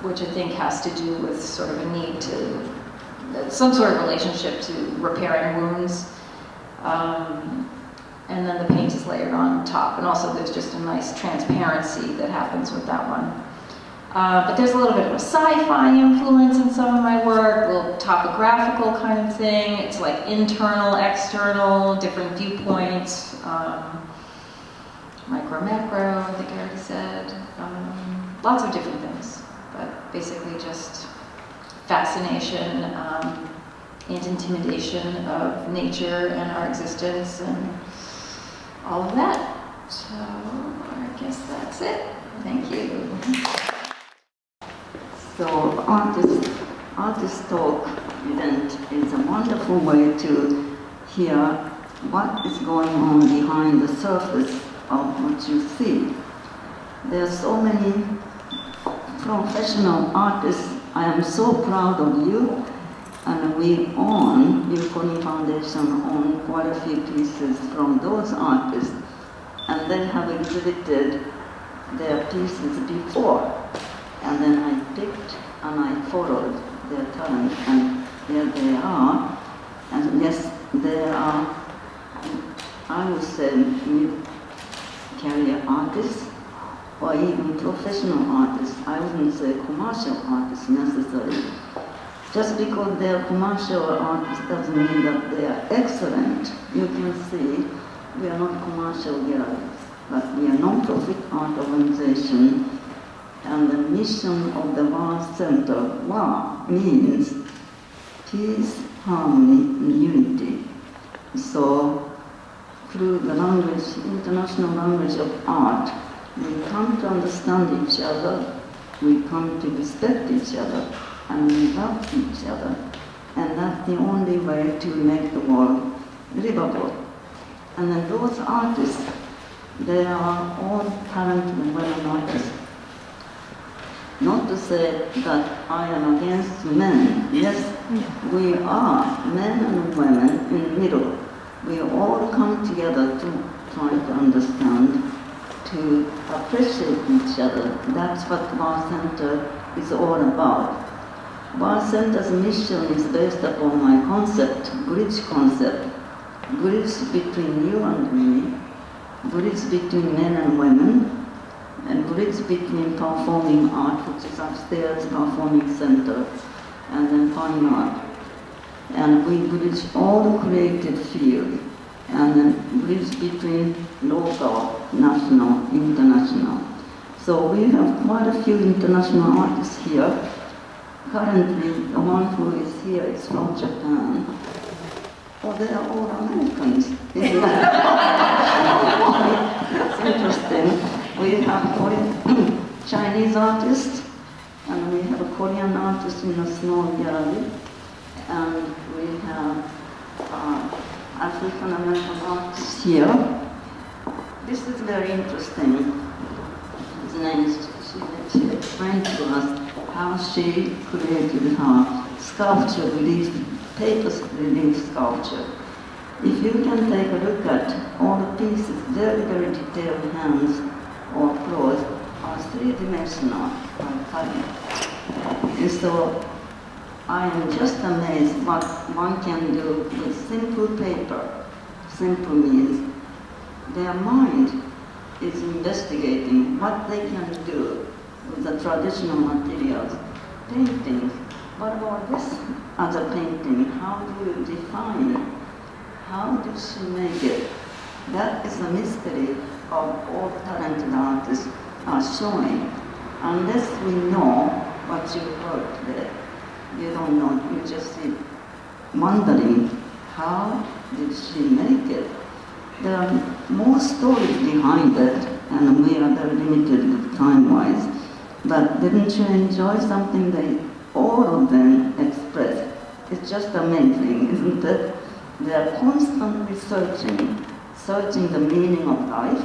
which I think has to do with sort of a need to, some sort of relationship to repairing wounds. And then the paint is layered on top. And also there's just a nice transparency that happens with that one. But there's a little bit of a sci-fi influence in some of my work, a little topographical kind of thing. It's like internal, external, different viewpoints, micro, macro, I think I already said. Lots of different things, but basically just fascination and intimidation of nature and our existence and all of that. So I guess that's it. Thank you. So artist talk event is a wonderful way to hear what is going on behind the surface of what you see. There are so many professional artists. I am so proud of you, and we own, Yukoni Foundation own quite a few pieces from those artists, and they have exhibited their pieces before. And then I picked and I followed their talent, and here they are. And yes, they are, I would say, mid-career artists, or even professional artists. I wouldn't say commercial artists necessarily. Just because they are commercial artists doesn't mean that they are excellent. You can see we are not commercial galleries, but we are a non-profit art organization. And the mission of the WA Center, WA, means peace, harmony, and unity. So through the language, international language of art, we come to understand each other, we come to respect each other, and we love each other. And that's the only way to make the world livable. And then those artists, they are all talented women artists. Not to say that I am against men. Yes, we are men and women in the middle. We all come together to try to understand, to appreciate each other. That's what Bar Center is all about. Bar Center's mission is based upon my concept, bridge concept. Bridge between you and me, bridge between men and women, and bridge between performing art, which is upstairs, performing center, and then fine art. And we bridge all the creative field, and then bridge between local, national, international. So we have quite a few international artists here. Currently, the one who is here is from Japan. Oh, they are all Americans. That's interesting. We have Chinese artists, and we have a Korean artist in a small gallery, and we have African American artists here. This is very interesting. His name is, she explained to us how she created her sculpture relief, paper relief sculpture. If you can take a look at all the pieces, very, very detailed hands or claws are three-dimensional by cutting. And so I am just amazed what one can do with simple paper. Simple means their mind is investigating what they can do with the traditional materials. Paintings, what about this other painting? How do you define it? How did she make it? That is a mystery of all talented artists are showing. Unless we know what you heard today, you don't know, you just sit wondering, how did she make it? There are more stories behind it, and we are very limited time-wise. But didn't you enjoy something that all of them expressed? It's just amazing, isn't it? They are constantly searching the meaning of life,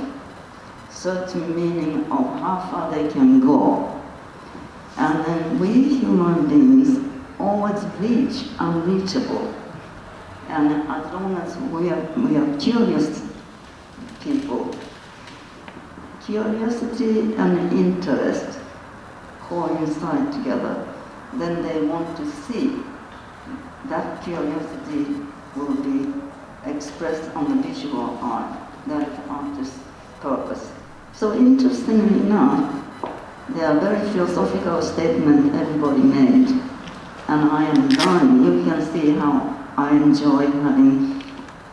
searching meaning of how far they can go. And then we human beings always reach unreachable. And as long as we are curious people, curiosity and interest coincide together, then they want to see. That curiosity will be expressed on the visual art, that artist's purpose. So interestingly enough, there are very philosophical statements everybody made, and I am done. You can see how I enjoy having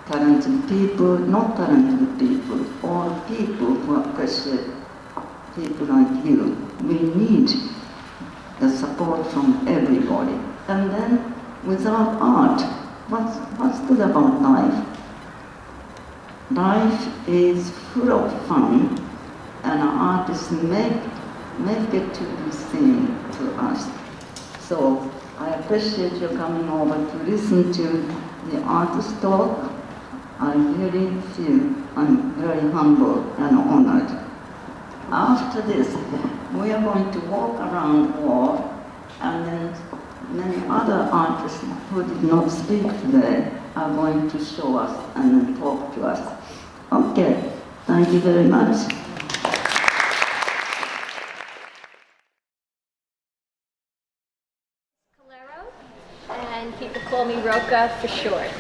talented people, not talented people, all people who appreciate people like you. We need the support from everybody. And then without art, what's good about life? Life is full of fun, and artists make it to be seen to us. So I appreciate you coming over to listen to the artist talk. I really feel I'm very humble and honored. After this, we are going to walk around the wall, and then many other artists who did not speak today are going to show us and then talk to us. Okay, thank you very much. And people call me Roca for short.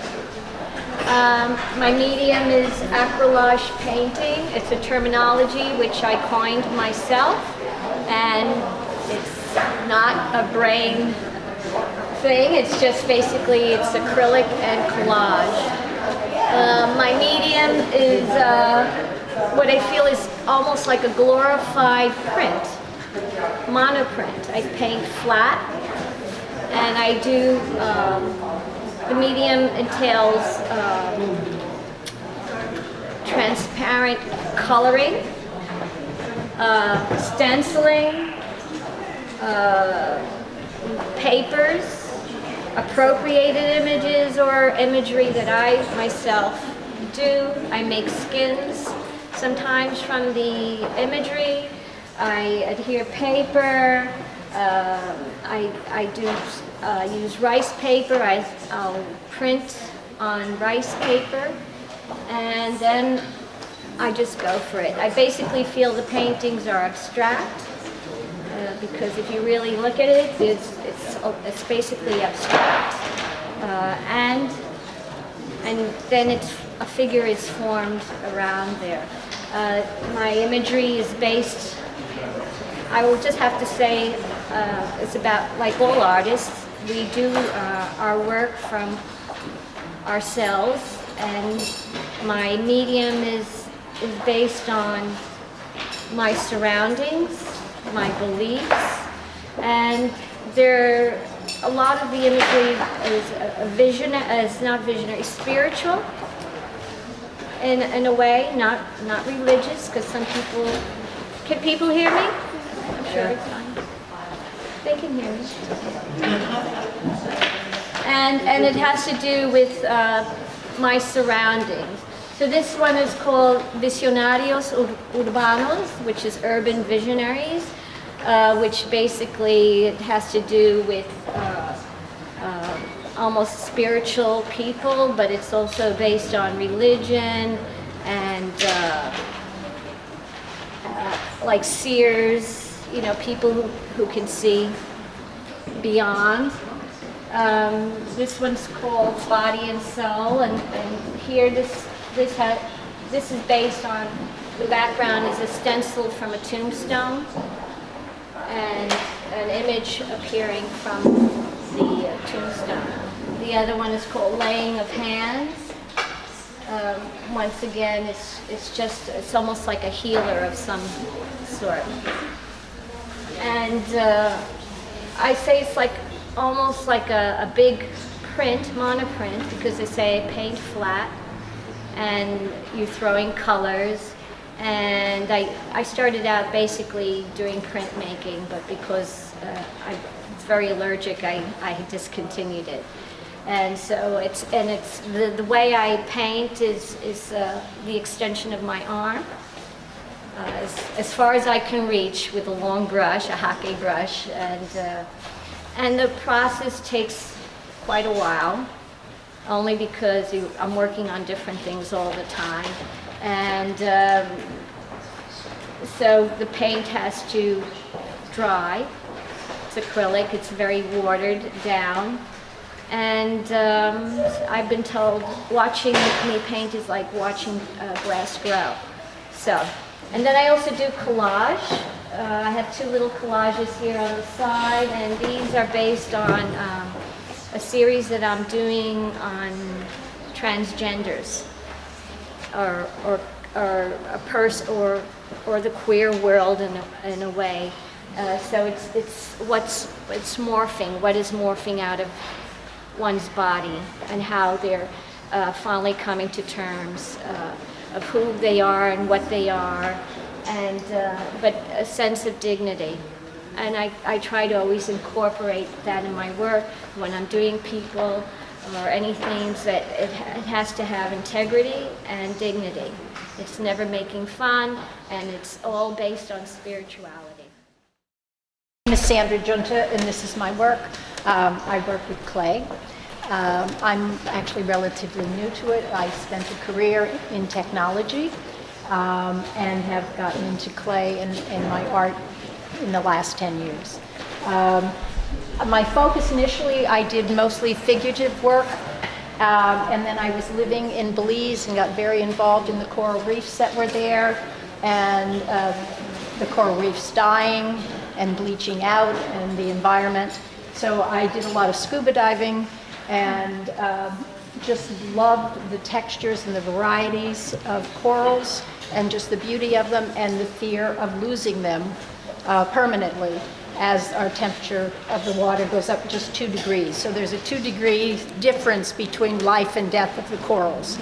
My medium is acrylic painting. It's a terminology which I coined myself, and it's not a brain thing. It's just basically it's acrylic and collage. My medium is what I feel is almost like a glorified print, monoprint. I paint flat, and I do, the medium entails transparent coloring, stenciling, papers, appropriated images or imagery that I myself do. I make skins, sometimes from the imagery. I adhere paper. I do use rice paper. I'll print on rice paper, and then I just go for it. I basically feel the paintings are abstract, because if you really look at it, it's basically abstract, and then a figure is formed around there. My imagery is based, I will just have to say, it's about, like all artists, we do our work from ourselves, and my medium is based on my surroundings, my beliefs, and a lot of the imagery is not visionary, spiritual in a way, not religious, because some people, can people hear me? I'm sure it's fine. They can hear me. And it has to do with my surroundings. So this one is called Visionarios Urbanos, which is urban visionaries, which basically it has to do with almost spiritual people, but it's also based on religion and like seers, you know, people who can see beyond. This one's called Body and Soul, and here this is based on, the background is a stencil from a tombstone and an image appearing from the tombstone. The other one is called Laying of Hands. Once again, it's almost like a healer of some sort. And I say it's like almost like a big print, monoprint, because they say paint flat and you're throwing colors. And I started out basically doing printmaking, but because I'm very allergic, I discontinued it. And so it's the way I paint is the extension of my arm, as far as I can reach with a long brush, a hake brush, and the process takes quite a while, only because I'm working on different things all the time. And so the paint has to dry. It's acrylic, it's very watered down. And I've been told watching me paint is like watching grass grow. So, and then I also do collage. I have two little collages here on the side, and these are based on a series that I'm doing on transgenders, or a person, or the queer world in a way. So it's morphing. What is morphing out of one's body, and how they're finally coming to terms of who they are and what they are, and but a sense of dignity. And I try to always incorporate that in my work when I'm doing people or anything, that it has to have integrity and dignity. It's never making fun, and it's all based on spirituality. My name is Sandra Junta, and this is my work. I work with clay. I'm actually relatively new to it. I spent a career in technology and have gotten into clay and my art in the last 10 years. My focus initially, I did mostly figurative work, and then I was living in Belize and got very involved in the coral reefs that were there, and the coral reefs dying and bleaching out, and the environment. So I did a lot of scuba diving, and just loved the textures and the varieties of corals, and just the beauty of them, and the fear of losing them permanently as our temperature of the water goes up just 2 degrees. So there's a 2-degree difference between life and death of the corals.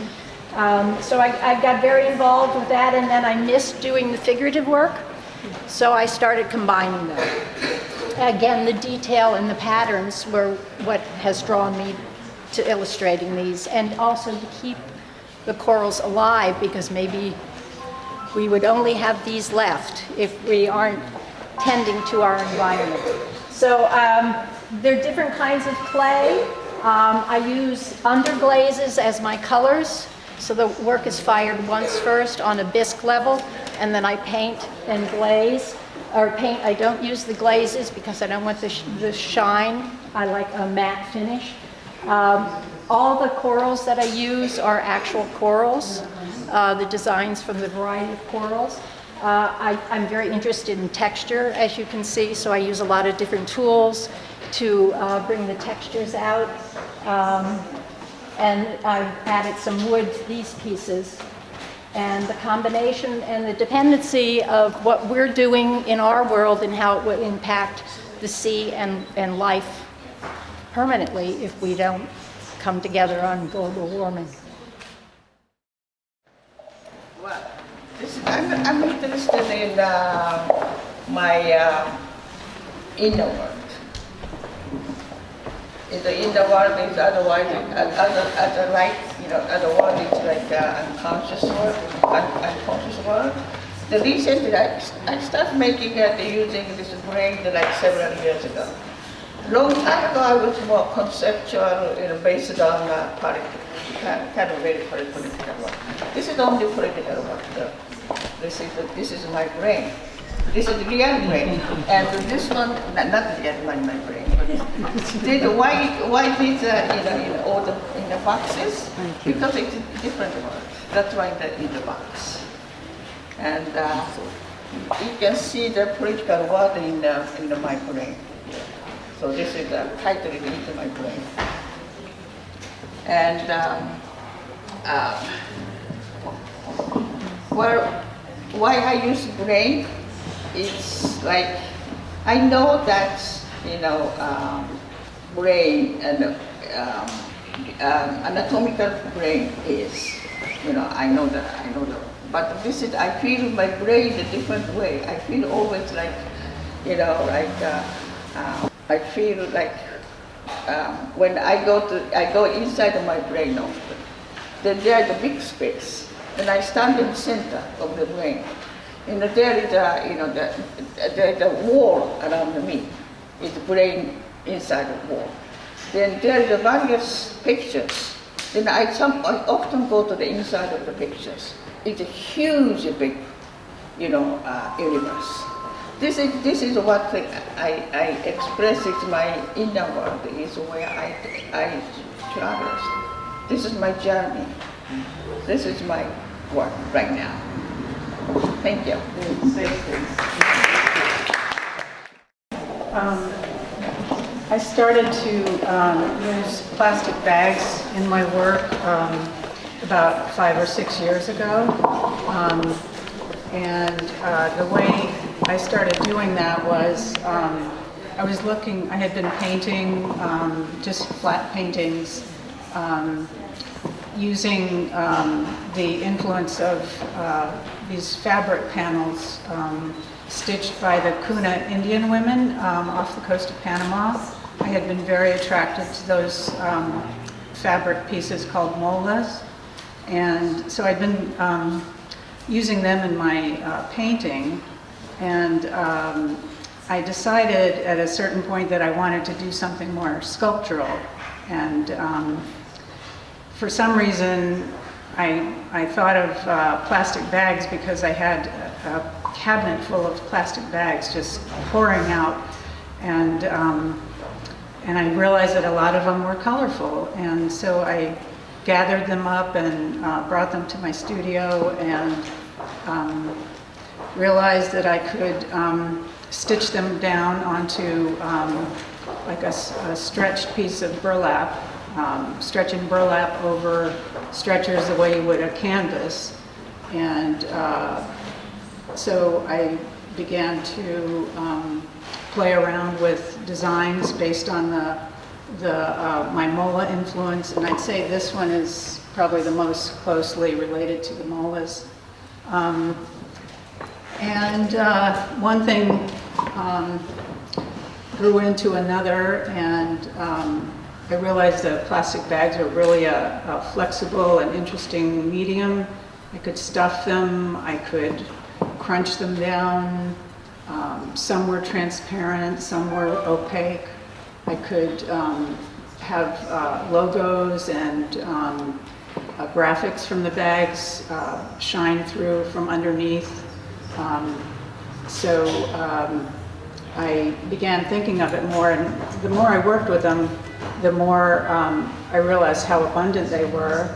So I got very involved with that, and then I missed doing the figurative work, so I started combining them. Again, the detail and the patterns were what has drawn me to illustrating these, and also to keep the corals alive, because maybe we would only have these left if we aren't tending to our environment. So there are different kinds of clay. I use underglazes as my colors. So the work is fired once first on a bisque level, and then I paint and glaze. Or paint, I don't use the glazes because I don't want the shine. I like a matte finish. All the corals that I use are actual corals, the designs from the variety of corals. I'm very interested in texture, as you can see, so I use a lot of different tools to bring the textures out. And I've added some wood to these pieces. And the combination and the dependency of what we're doing in our world and how it will impact the sea and life permanently if we don't come together on global warming. Well, I'm interested in my inner world. In the inner world is otherwise, other world is like unconscious world, unconscious world. The recently I started making it using this brain like several years ago. Long time ago I was more conceptual, based on kind of very political work. This is only political work. This is my brain. This is the real brain, and this one, not the real one, my brain. But why these in all the boxes? Because it's a different world. That's why in the box, and you can see the political word in my brain. So this is titled into my brain, and well, why I use brain? It's like, I know that, brain and anatomical brain is, I know that, but this is, I feel my brain a different way. I feel always like, I feel like when I go inside of my brain often, then there's a big space, and I stand in the center of the brain. There is the wall around me. It's brain inside the wall. Then there are the various pictures. Then I often go to the inside of the pictures. It's a huge, big, universe. This is what I express. It's my inner world. Is where I travel. This is my journey. This is my work right now. Thank you. I started to use plastic bags in my work about 5 or 6 years ago. And the way I started doing that was I had been painting just flat paintings using the influence of these fabric panels stitched by the Kuna Indian women off the coast of Panama. I had been very attracted to those fabric pieces called molas, and so I'd been using them in my painting, and I decided at a certain point that I wanted to do something more sculptural, and for some reason I thought of plastic bags because I had a cabinet full of plastic bags just pouring out, and I realized that a lot of them were colorful, and so I gathered them up and brought them to my studio and realized that I could stitch them down onto like a stretched piece of burlap, stretching burlap over stretchers the way you would a canvas. And so I began to play around with designs based on my mola influence, and I'd say this one is probably the most closely related to the molas. One thing grew into another, and I realized that plastic bags are really a flexible and interesting medium I could stuff them, I could crunch them down. Some were transparent, some were opaque. I could have logos and graphics from the bags shine through from underneath. I began thinking of it more, and the more I worked with them, the more I realized how abundant they were.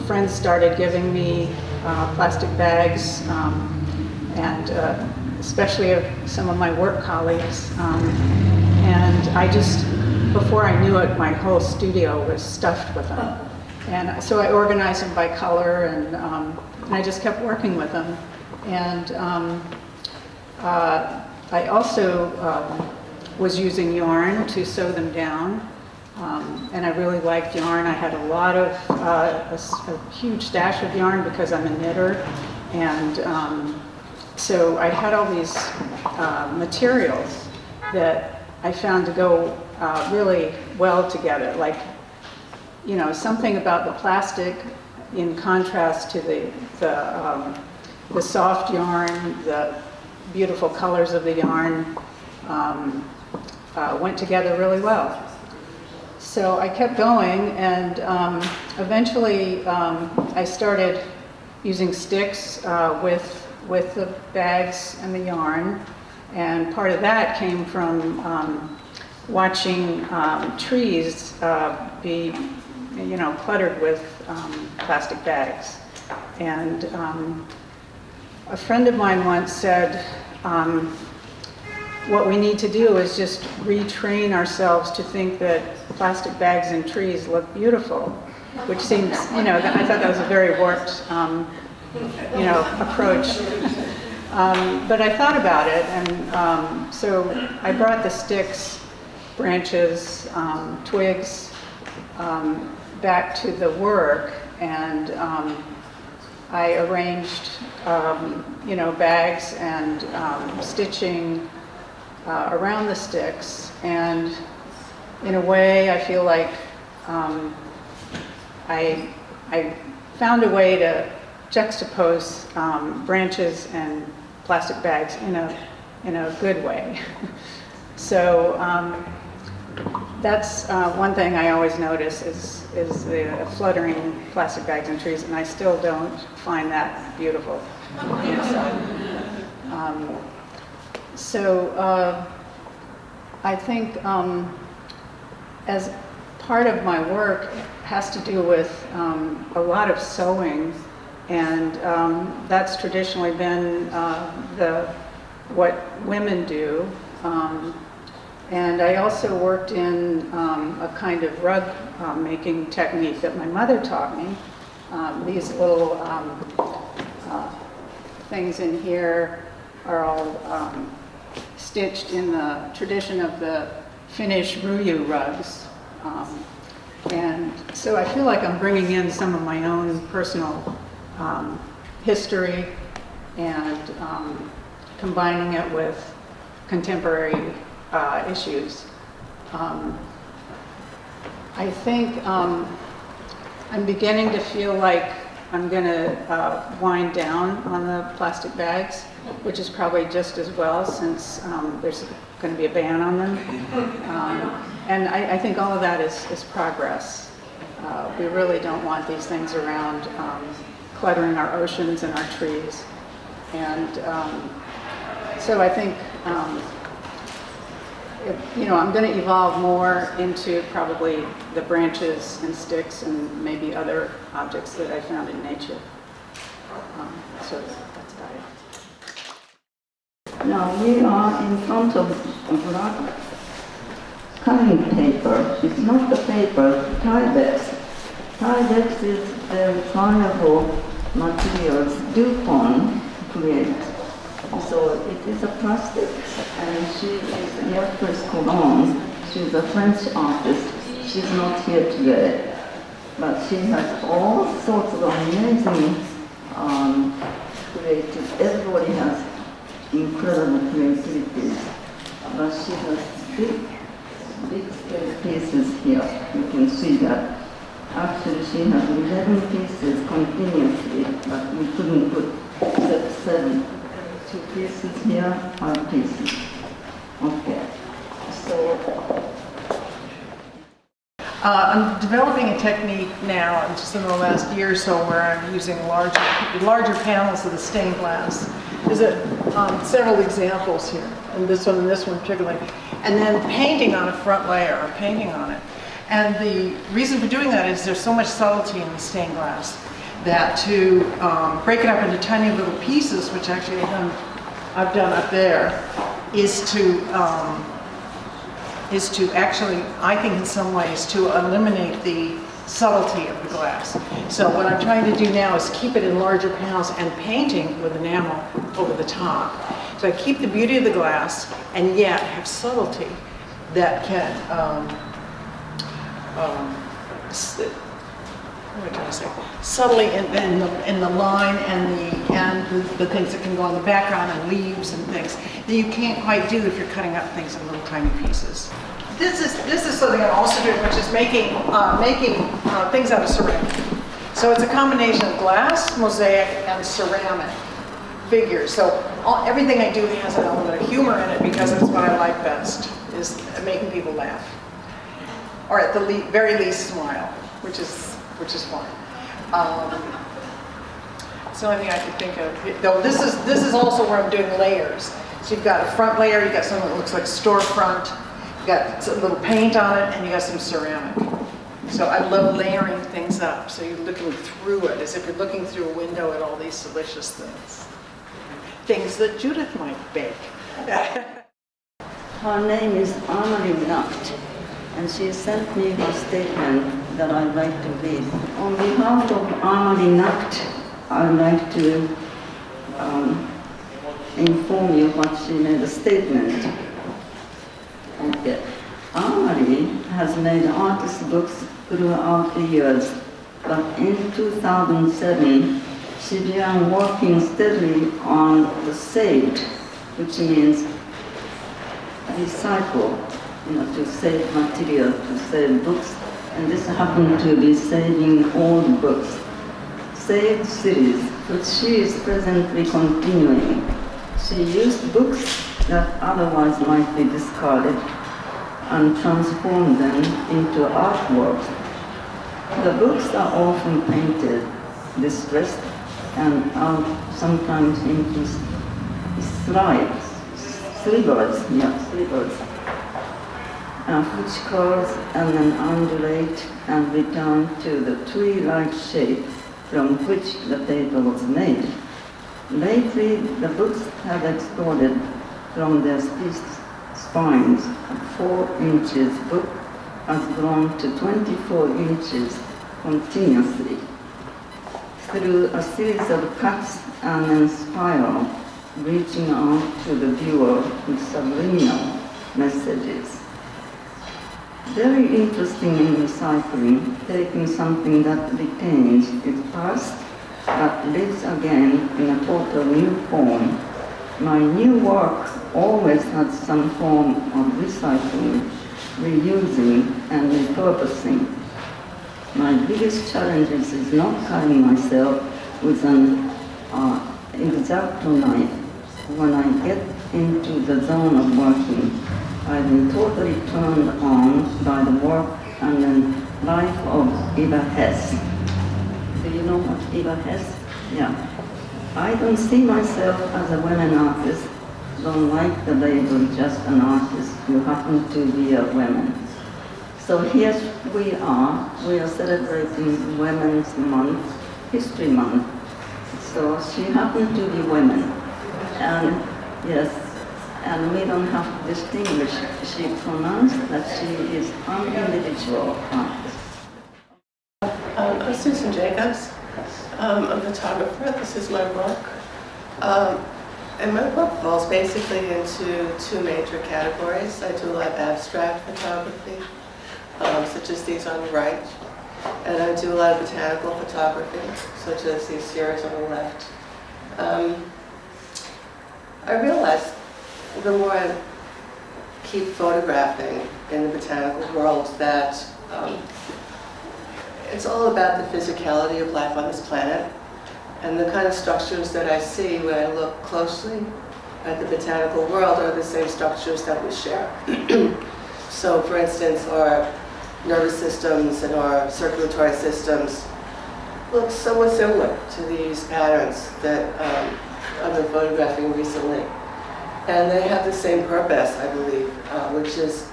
Friends started giving me plastic bags, and especially some of my work colleagues. And I just, before I knew it, my whole studio was stuffed with them. And so I organized them by color, and I just kept working with them. And I also was using yarn to sew them down. And I really liked yarn. I had a lot of, a huge stash of yarn because I'm a knitter. And so I had all these materials that I found to go really well together. Like, you know, something about the plastic in contrast to the soft yarn, the beautiful colors of the yarn went together really well. So I kept going, and eventually I started using sticks with the bags and the yarn, and part of that came from watching trees be, you know, cluttered with plastic bags. And a friend of mine once said, what we need to do is just retrain ourselves to think that plastic bags and trees look beautiful, which seems, you know, I thought that was a very warped, you know, approach. But I thought about it, and so I brought the sticks, branches, twigs back to the work, and I arranged, you know, bags and stitching around the sticks, and in a way I feel like I found a way to juxtapose branches and plastic bags in a good way. So that's one thing I always notice is the fluttering plastic bags and trees, and I still don't find that beautiful. So I think as part of my work has to do with a lot of sewing, and that's traditionally been what women do. And I also worked in a kind of rug making technique that my mother taught me. These little things in here are all stitched in the tradition of the Finnish ruju rugs. And so I feel like I'm bringing in some of my own personal history and combining it with contemporary issues. I think I'm beginning to feel like I'm going to wind down on the plastic bags, which is probably just as well, since there's going to be a ban on them. And I think all of that is progress. We really don't want these things around cluttering our oceans and our trees. And so I think you know, I'm going to evolve more into probably the branches and sticks and maybe other objects that I found in nature. So that's about it. Now we are in front of black cutting paper. It's not the paper, Tyvek. Tyvek is very pliable materials DuPont create. So it is a plastic, and she is Beatrice Colon. She's a French artist. She's not here today, but she has all sorts of amazing creative. Everybody has incredible creativity, but she has big scale pieces here. You can see that. Actually, she has 11 pieces continuously, but we couldn't put 7. 2 pieces here, 5 pieces. Okay. So I'm developing a technique now, just in the last year or so, where I'm using larger panels of the stained glass. There's several examples here, and this one particularly. And then painting on a front layer, or painting on it. And the reason for doing that is there's so much subtlety in the stained glass that to break it up into tiny little pieces, which actually I've done up there, is to actually, I think in some ways, to eliminate the subtlety of the glass. So what I'm trying to do now is keep it in larger panels and painting with enamel over the top. So I keep the beauty of the glass and yet have subtlety that can, what am I trying to say? Subtly in the line and the things that can go on the background and leaves and things that you can't quite do if you're cutting up things in little tiny pieces. This is something I'm also doing, which is making things out of ceramic. So it's a combination of glass, mosaic, and ceramic figures. So everything I do has an element of humor in it because it's what I like best, is making people laugh, or at the very least smile, which is fun. It's the only thing I can think of. Though this is also where I'm doing layers. So you've got a front layer, you've got something that looks like storefront, you've got a little paint on it, and you got some ceramic. So I love layering things up. So you're looking through it as if you're looking through a window at all these delicious things. Things that Judith might bake. her name is Anna Nacht, and she sent me her statement that I'd like to read. On behalf of Anna Nacht, I'd like to inform you what she made a statement. Okay. Anna has made artist books throughout the years, but in 2007, she began working steadily on the saved, which means recycle, to save material, to save books, and this happened to be saving old books. Saved series, which she is presently continuing. She used books that otherwise might be discarded and transformed them into artwork. The books are often painted, distressed, and are sometimes into slivers, which curls and then undulate and return to the tree-like shape from which the paper was made. Lately, the books have exploded from their spines. A 4-inch book has grown to 24 inches continuously through a series of cuts and then spiral, reaching out to the viewer with subliminal messages. Very interesting in recycling, taking something that retains its past but lives again in a total new form. My new work always had some form of recycling, reusing, and repurposing. My biggest challenge is not cutting myself with an X-Acto knife. When I get into the zone of working, I've been totally turned on by the work and then life of Eva Hess. Do you know what Eva Hess? Yeah. I don't see myself as a women artist, don't like the label just an artist who happen to be a woman. So here we are celebrating Women's Month, History Month. So she happened to be women. And yes, and we don't have to distinguish. She pronounced that she is an individual artist. I'm Susan Jacobs. I'm a photographer. This is my work. And my work falls basically into 2 major categories. I do a lot of abstract photography, such as these on the right. And I do a lot of botanical photography, such as these series on the left. I realized the more I keep photographing in the botanical world that it's all about the physicality of life on this planet. And the kind of structures that I see when I look closely at the botanical world are the same structures that we share. So, for instance, our nervous systems and our circulatory systems look somewhat similar to these patterns that I've been photographing recently. And they have the same purpose, I believe, which is,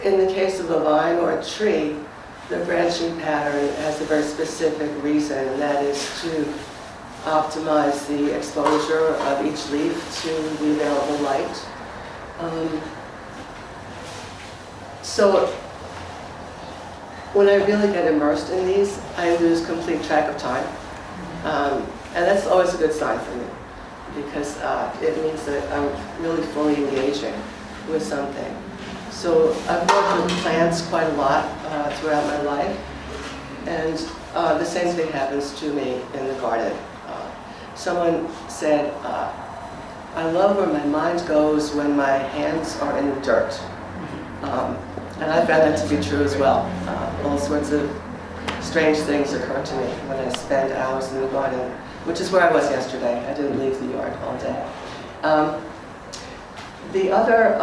in the case of a vine or a tree, the branching pattern has a very specific reason, and that is to optimize the exposure of each leaf to the available light. So when I really get immersed in these, I lose complete track of time. And that's always a good sign for me, because it means that I'm really fully engaging with something. So I've worked with plants quite a lot throughout my life, and the same thing happens to me in the garden. Someone said, I love where my mind goes when my hands are in the dirt. And I found that to be true as well. All sorts of strange things occur to me when I spend hours in the garden, which is where I was yesterday. I didn't leave the yard all day. The other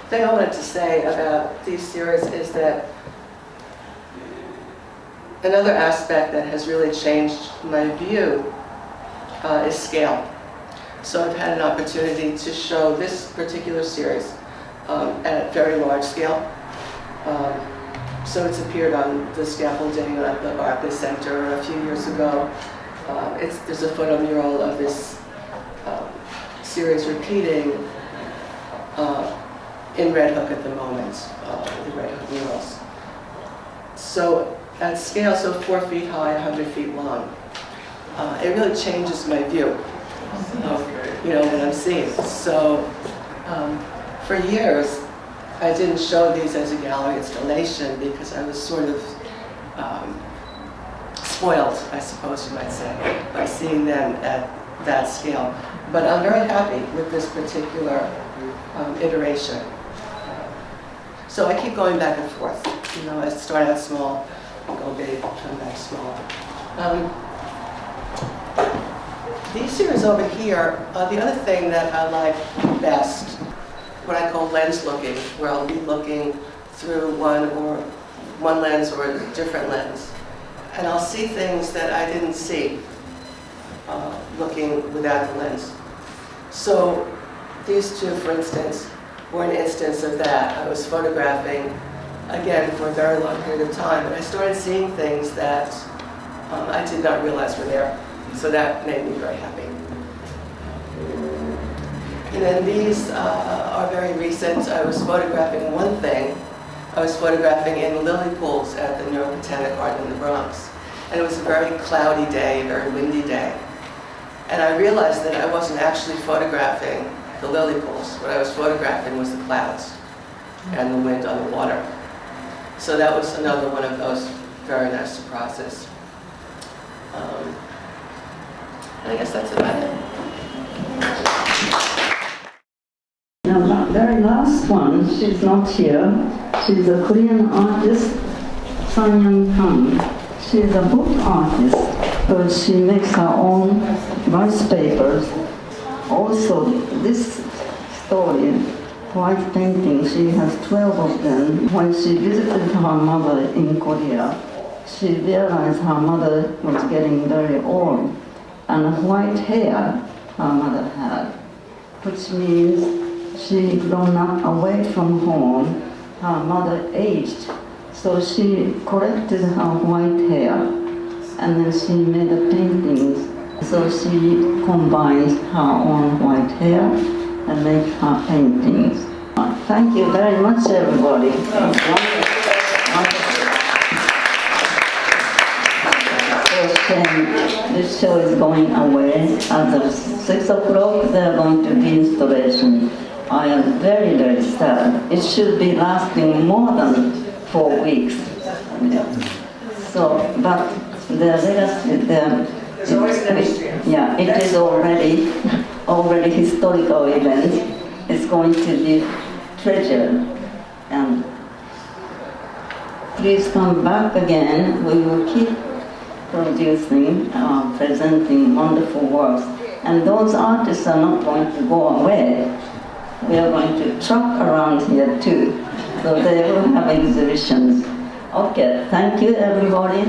thing I wanted to say about these series is that another aspect that has really changed my view is scale. So I've had an opportunity to show this particular series at a very large scale. So it's appeared on the scaffolding at the Barclays Center a few years ago. There's a photo mural of this series repeating in Red Hook at the moment, the Red Hook murals. So at scale, so 4 feet high, 100 feet long, it really changes my view of what I'm seeing. So for years, I didn't show these as a gallery installation because I was sort of spoiled, I suppose you might say, by seeing them at that scale. But I'm very happy with this particular iteration. So I keep going back and forth. I start out small, go big, come back small. These series over here, the other thing that I like best, what I call lens looking, where I'll be looking through one lens or a different lens. And I'll see things that I didn't see looking without the lens. So these two, for instance, were an instance of that. I was photographing, again, for a very long period of time, and I started seeing things that I did not realize were there. So that made me very happy. And then these are very recent. I was photographing one thing. I was photographing in lily pools at the Neurobotanic Garden in the Bronx. And it was a very cloudy day, a very windy day. And I realized that I wasn't actually photographing the lily pools. What I was photographing was the clouds and the wind on the water. So that was another one of those very nice surprises. And I guess that's about it. Now, the very last one, she's not here. She's a Korean artist, Yamakami. She's a book artist, but she makes her own rice papers. Also, this story, white painting, she has 12 of them. When she visited her mother in Korea, she realized her mother was getting very old, and white hair her mother had, which means she grown up away from home. Her mother aged, so she corrected her white hair, and then she made the paintings. So she combines her own white hair and makes her paintings. Thank you very much, everybody. This show is going away. As of 6 o'clock, there are going to be installation. I am very, very sad. It should be lasting more than 4 weeks. So, but it's always an industry. Yeah, it is already historical event. It's going to be treasured, and please come back again. We will keep producing, presenting wonderful works. And those artists are not going to go away. We are going to truck around here too. So they will have exhibitions. Okay, thank you everybody.